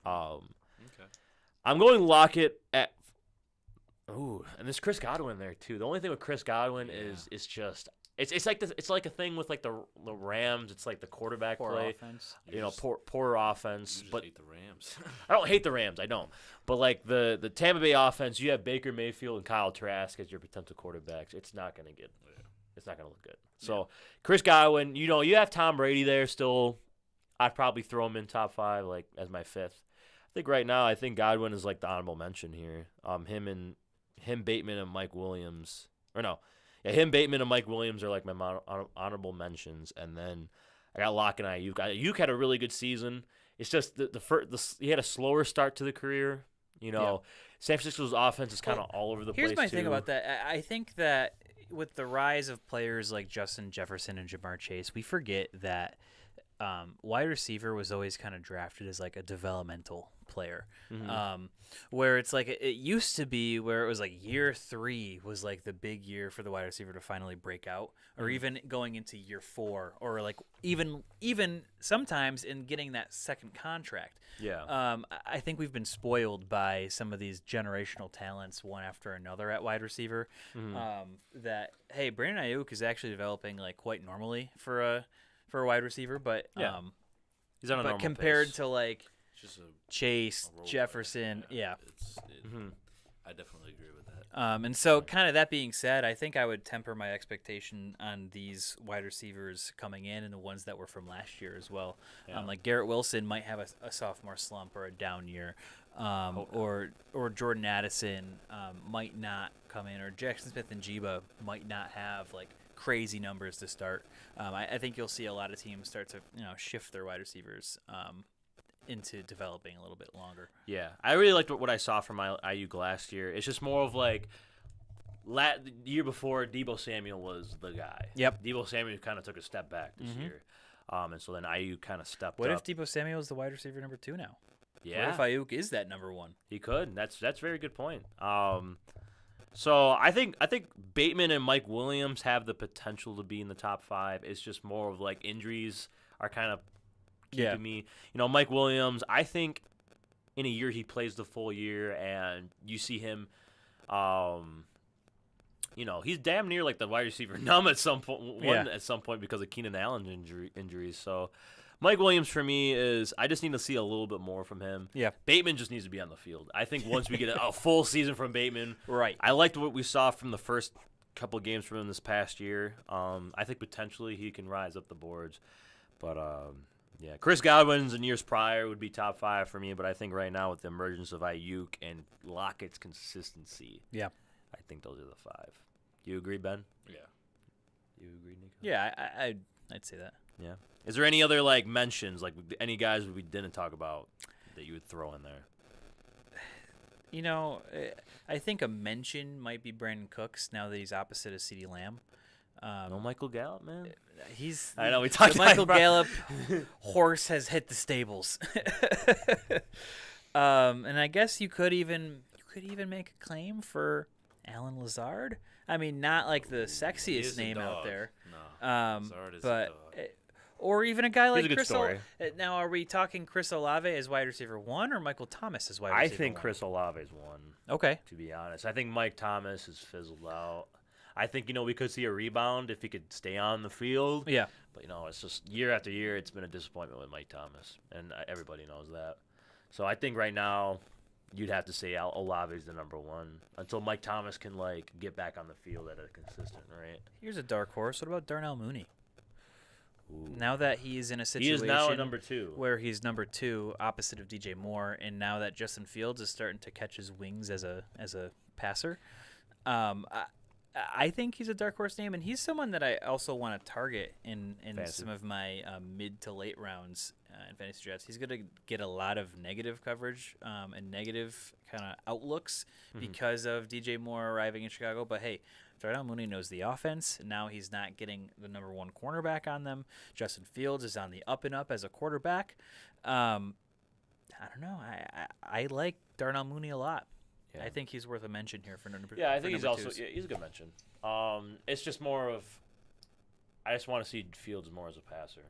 C: Okay.
A: I'm going Lockett at. Ooh, and there's Chris Godwin there too. The only thing with Chris Godwin is It's like a thing with like the Rams. It's like the quarterback
B: Poor
A: play.
B: offense.
A: Poor offense.
C: You
A: But
C: hate the Rams.
A: I don't hate the Rams. I don't. But like the Tampa Bay offense, you have Baker Mayfield and Kyle Trask as your potential quarterbacks. It's not gonna get. It's not gonna look good. So Chris Godwin, you have Tom Brady there still. I'd probably throw him in top 5 like as my 5th. I think right now Godwin is like the honorable mention here. Him Bateman and Mike Williams him Bateman and Mike Williams are like my honorable mentions, and then I got Locke and Ayuk. Ayuk had a really good season. It's just he had a slower start to the career. San Francisco's offense is kind of all over the place.
B: Here's my
A: too.
B: thing about that. I think that with the rise of players like Justin Jefferson and Jamar Chase, we forget that wide receiver was always kind of drafted as like a developmental player, where it's like it used to be where it was like year 3 was like the big year for the wide receiver to finally break out, or even going into year 4, or like even sometimes in getting that second contract.
A: Yeah.
B: I think we've been spoiled by some of these generational talents one after another at wide receiver. That hey, Brandon Ayuk is actually developing like quite normally for a wide receiver, but
A: he's on a normal
B: compared
A: pace.
B: to like
C: Just
B: Chase,
C: a role
B: Jefferson,
C: player. I definitely agree with that.
B: And so kind of that being said, I think I would temper my expectation on these wide receivers coming in and the ones that were from last year as well. Like Garrett Wilson might have a sophomore slump or a down year, or Jordan Addison might not come in, or Jackson Smith and Jiba might not have like crazy numbers to start. I think you'll see a lot of teams start to shift their wide receivers into developing a little bit longer.
A: Yeah, I really liked what I saw from Ayuk last year. It's just more of like the year before, Deebo Samuel was the guy.
B: Yep.
A: Deebo Samuel kind of took a step back this year, and so then Ayuk kind of stepped
B: What
A: up.
B: if Deebo Samuel is the wide receiver number 2 now?
A: Yeah.
B: What if Ayuk is that number 1?
A: He could. That's a very good point. So I think Bateman and Mike Williams have the potential to be in the top 5. It's just more of like injuries are kind of keeping me. Mike Williams, I think in a year he plays the full year, and you see him, he's damn near like the wide receiver numb at some point. At some point because of Keenan Allen's injuries. So Mike Williams for me is I just need to see a little bit more from him.
B: Yeah.
A: Bateman just needs to be on the field. I think once we get a full season from Bateman,
B: right.
A: I liked what we saw from the first couple of games from him this past year. I think potentially he can rise up the boards, but Chris Godwin's in years prior would be top 5 for me, but I think right now with the emergence of Ayuk and Lockett's consistency, I think those are the 5. You agree, Ben?
C: Yeah.
A: You agree, Nico?
B: Yeah, I'd say that.
A: Yeah. Is there any other like mentions, like any guys we didn't talk about that you would throw in there?
B: I think a mention might be Brandon Cooks now that he's opposite of CeeDee Lamb.
A: No Michael Gallup, man.
B: I
A: know we talked
B: the Michael
A: about
B: Gallup horse has hit the stables. And I guess you could even make a claim for Alan Lazard. I mean, not like the sexiest name out there.
C: No, Lazard is
B: but
C: a dog.
B: Or even a guy like
A: a good
B: Chris.
A: story.
B: Now, are we talking Chris Olave as wide receiver 1 or Michael Thomas as wide receiver 1?
A: I think Chris Olave's 1.
B: Okay.
A: To be honest, I think Mike Thomas has fizzled out. I think we could see a rebound if he could stay on the field.
B: Yeah.
A: But it's just year after year, it's been a disappointment with Mike Thomas, and everybody knows that. So I think right now, you'd have to say Olave's the number 1 until Mike Thomas can get back on the field at a consistent rate.
B: Here's a dark horse. What about Darnell Mooney?
A: Ooh.
B: Now that he's in a situation
A: he is now a number 2,
B: where he's number 2 opposite of DJ Moore, and now that Justin Fields is starting to catch his wings as a passer, I think he's a dark horse name, and he's someone that I also want to target in some of my mid to late rounds in fantasy drafts. He's going to get a lot of negative coverage and negative kind of outlooks because of DJ Moore arriving in Chicago. But hey, Darnell Mooney knows the offense. Now he's not getting the number 1 cornerback on them. Justin Fields is on the up and up as a quarterback. I don't know. I like Darnell Mooney a lot. Yeah. I think he's worth a mention here for number.
A: Yeah, I think he's also
B: twos.
A: he's a good mention. It's just more of I just want to see Fields more as a passer.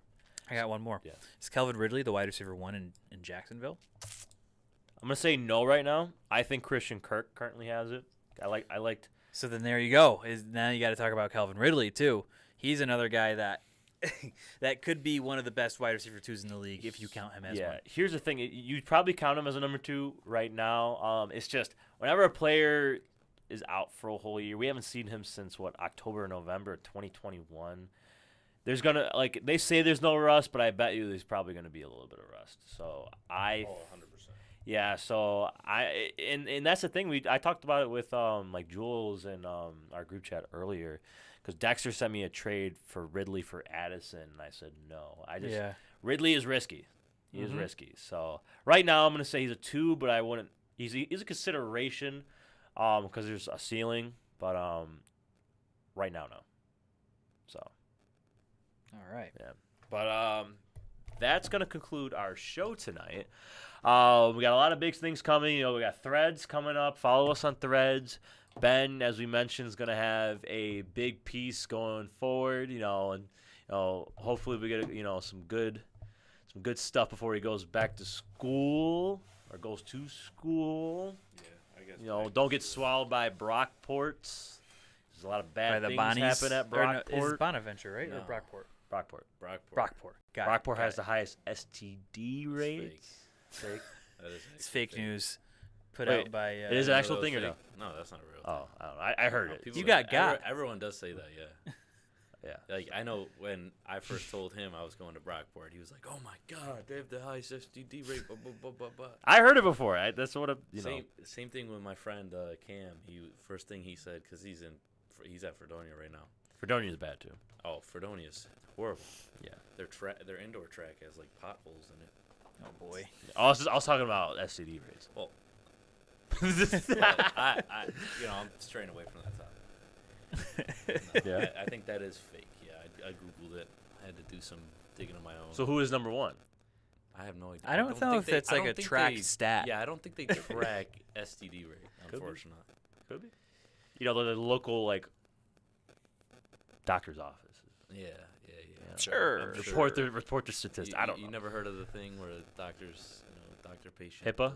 B: I got one more.
A: Yeah.
B: Is Calvin Ridley the wide receiver 1 in Jacksonville?
A: I'm gonna say no right now. I think Christian Kirk currently has it. I liked.
B: So then there you go. Now you got to talk about Calvin Ridley too. He's another guy that that could be one of the best wide receiver 2s in the league if you count him as one.
A: Here's the thing. You'd probably count him as a number 2 right now. It's just whenever a player is out for a whole year, we haven't seen him since, October or November 2021. There's going to, they say there's no rust, but I bet you there's probably going to be a little bit of rust. So
C: 100%.
A: Yeah, so and that's the thing. I talked about it with Jules in our group chat earlier, because Dexter sent me a trade for Ridley for Addison, and I said no. Ridley is risky. He is risky. So right now I'm gonna say he's a 2, but I wouldn't. He's a consideration, because there's a ceiling, but right now no. So.
B: All right.
A: Yeah, but that's gonna conclude our show tonight. We got a lot of big things coming. We got Threads coming up. Follow us on Threads. Ben, as we mentioned, is going to have a big piece going forward. And hopefully we get some good stuff before he goes back to school or goes to school.
C: Yeah, I guess.
A: Don't get swallowed by Brockports. There's a lot of bad things happen at Brockport.
B: It's Bonaventure, right?
C: No.
B: Or Brockport?
A: Brockport. Brockport has the highest STD rate.
C: Fake.
B: It's fake news put out by.
A: It is an actual thing or no?
C: No, that's not real.
A: Oh, I don't know. I heard it.
B: You got.
C: Everyone does say that, yeah.
A: Yeah.
C: I know when I first told him I was going to Brockport, he was like, "Oh my God, they have the highest STD rate." Blah, blah, blah, blah, blah.
A: I heard it before. That's what
C: Same thing with my friend Cam. First thing he said, because he's at Fredonia right now.
A: Fredonia's bad too.
C: Oh, Fredonia's horrible.
A: Yeah.
C: Their indoor track has potholes in it.
B: Oh boy.
A: I was talking about STD rates.
C: Well, I'm straying away from that topic. No,
A: Yeah.
C: I think that is fake. Yeah, I googled it. I had to do some digging on my own.
A: So who is number 1?
C: I have no idea.
B: I don't know if it's like a track stat.
C: Yeah, I don't think they track STD rate. Unfortunately,
A: could be. The local doctor's offices.
C: Yeah.
B: Sure.
A: Report the statistics. I don't know.
C: You never heard of the thing where doctors, doctor-patient.
A: HIPAA.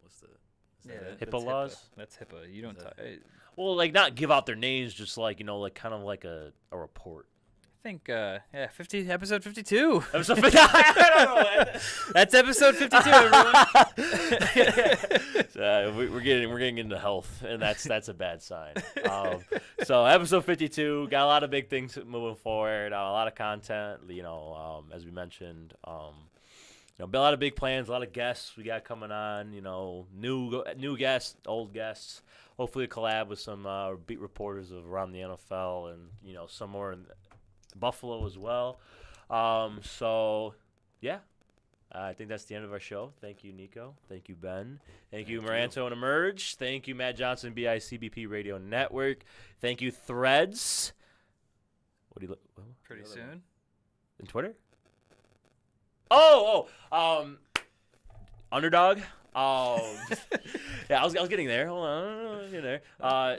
C: What's the?
A: HIPAA laws.
B: That's HIPAA. You don't talk.
A: Well, not give out their names, just kind of like a report.
B: I think, episode 52.
A: Episode 50. I don't know.
B: That's episode 52, everyone.
A: We're getting into health, and that's a bad sign. So episode 52, got a lot of big things moving forward, a lot of content. As we mentioned, a lot of big plans, a lot of guests we got coming on. New guests, old guests. Hopefully a collab with some beat reporters of around the NFL, and somewhere in Buffalo as well. So yeah, I think that's the end of our show. Thank you, Nico. Thank you, Ben. Thank you, Maranto and Emerge. Thank you, Matt Johnson, BICBP Radio Network. Thank you, Threads.
B: Pretty soon.
A: In Twitter? Underdog. Yeah, I was getting there. Hold on, getting there.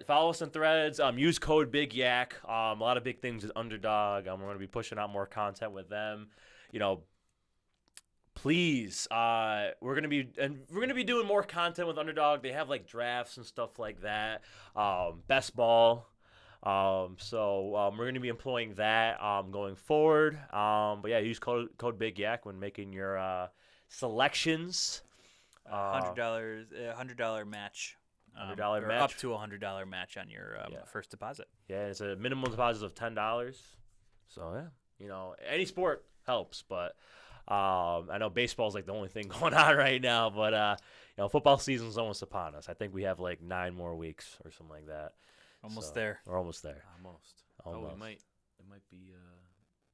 A: Follow us on Threads. Use code Big Yak. A lot of big things with Underdog. We're going to be pushing out more content with them. Please, we're gonna be doing more content with Underdog. They have drafts and stuff like that. Best ball. So we're gonna be employing that going forward. But yeah, use code Big Yak when making your selections.
B: $100 match.
A: $100 match.
B: Up to $100 match on your first deposit.
A: Yeah, it's a minimum deposit of $10. So yeah, any sport helps, but I know baseball's the only thing going on right now. But football season's almost upon us. I think we have 9 more weeks or something like that.
B: Almost there.
A: We're almost there.
C: Almost.
A: Almost.
C: Oh, it might be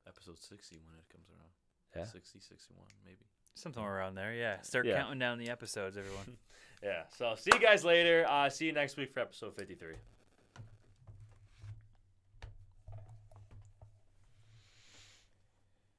C: episode 60 when it comes around.
A: Yeah.
C: 60, 61, maybe.
B: Somewhere around there, yeah. Start counting down the episodes, everyone.
A: Yeah. So see you guys later. See you next week for episode 53.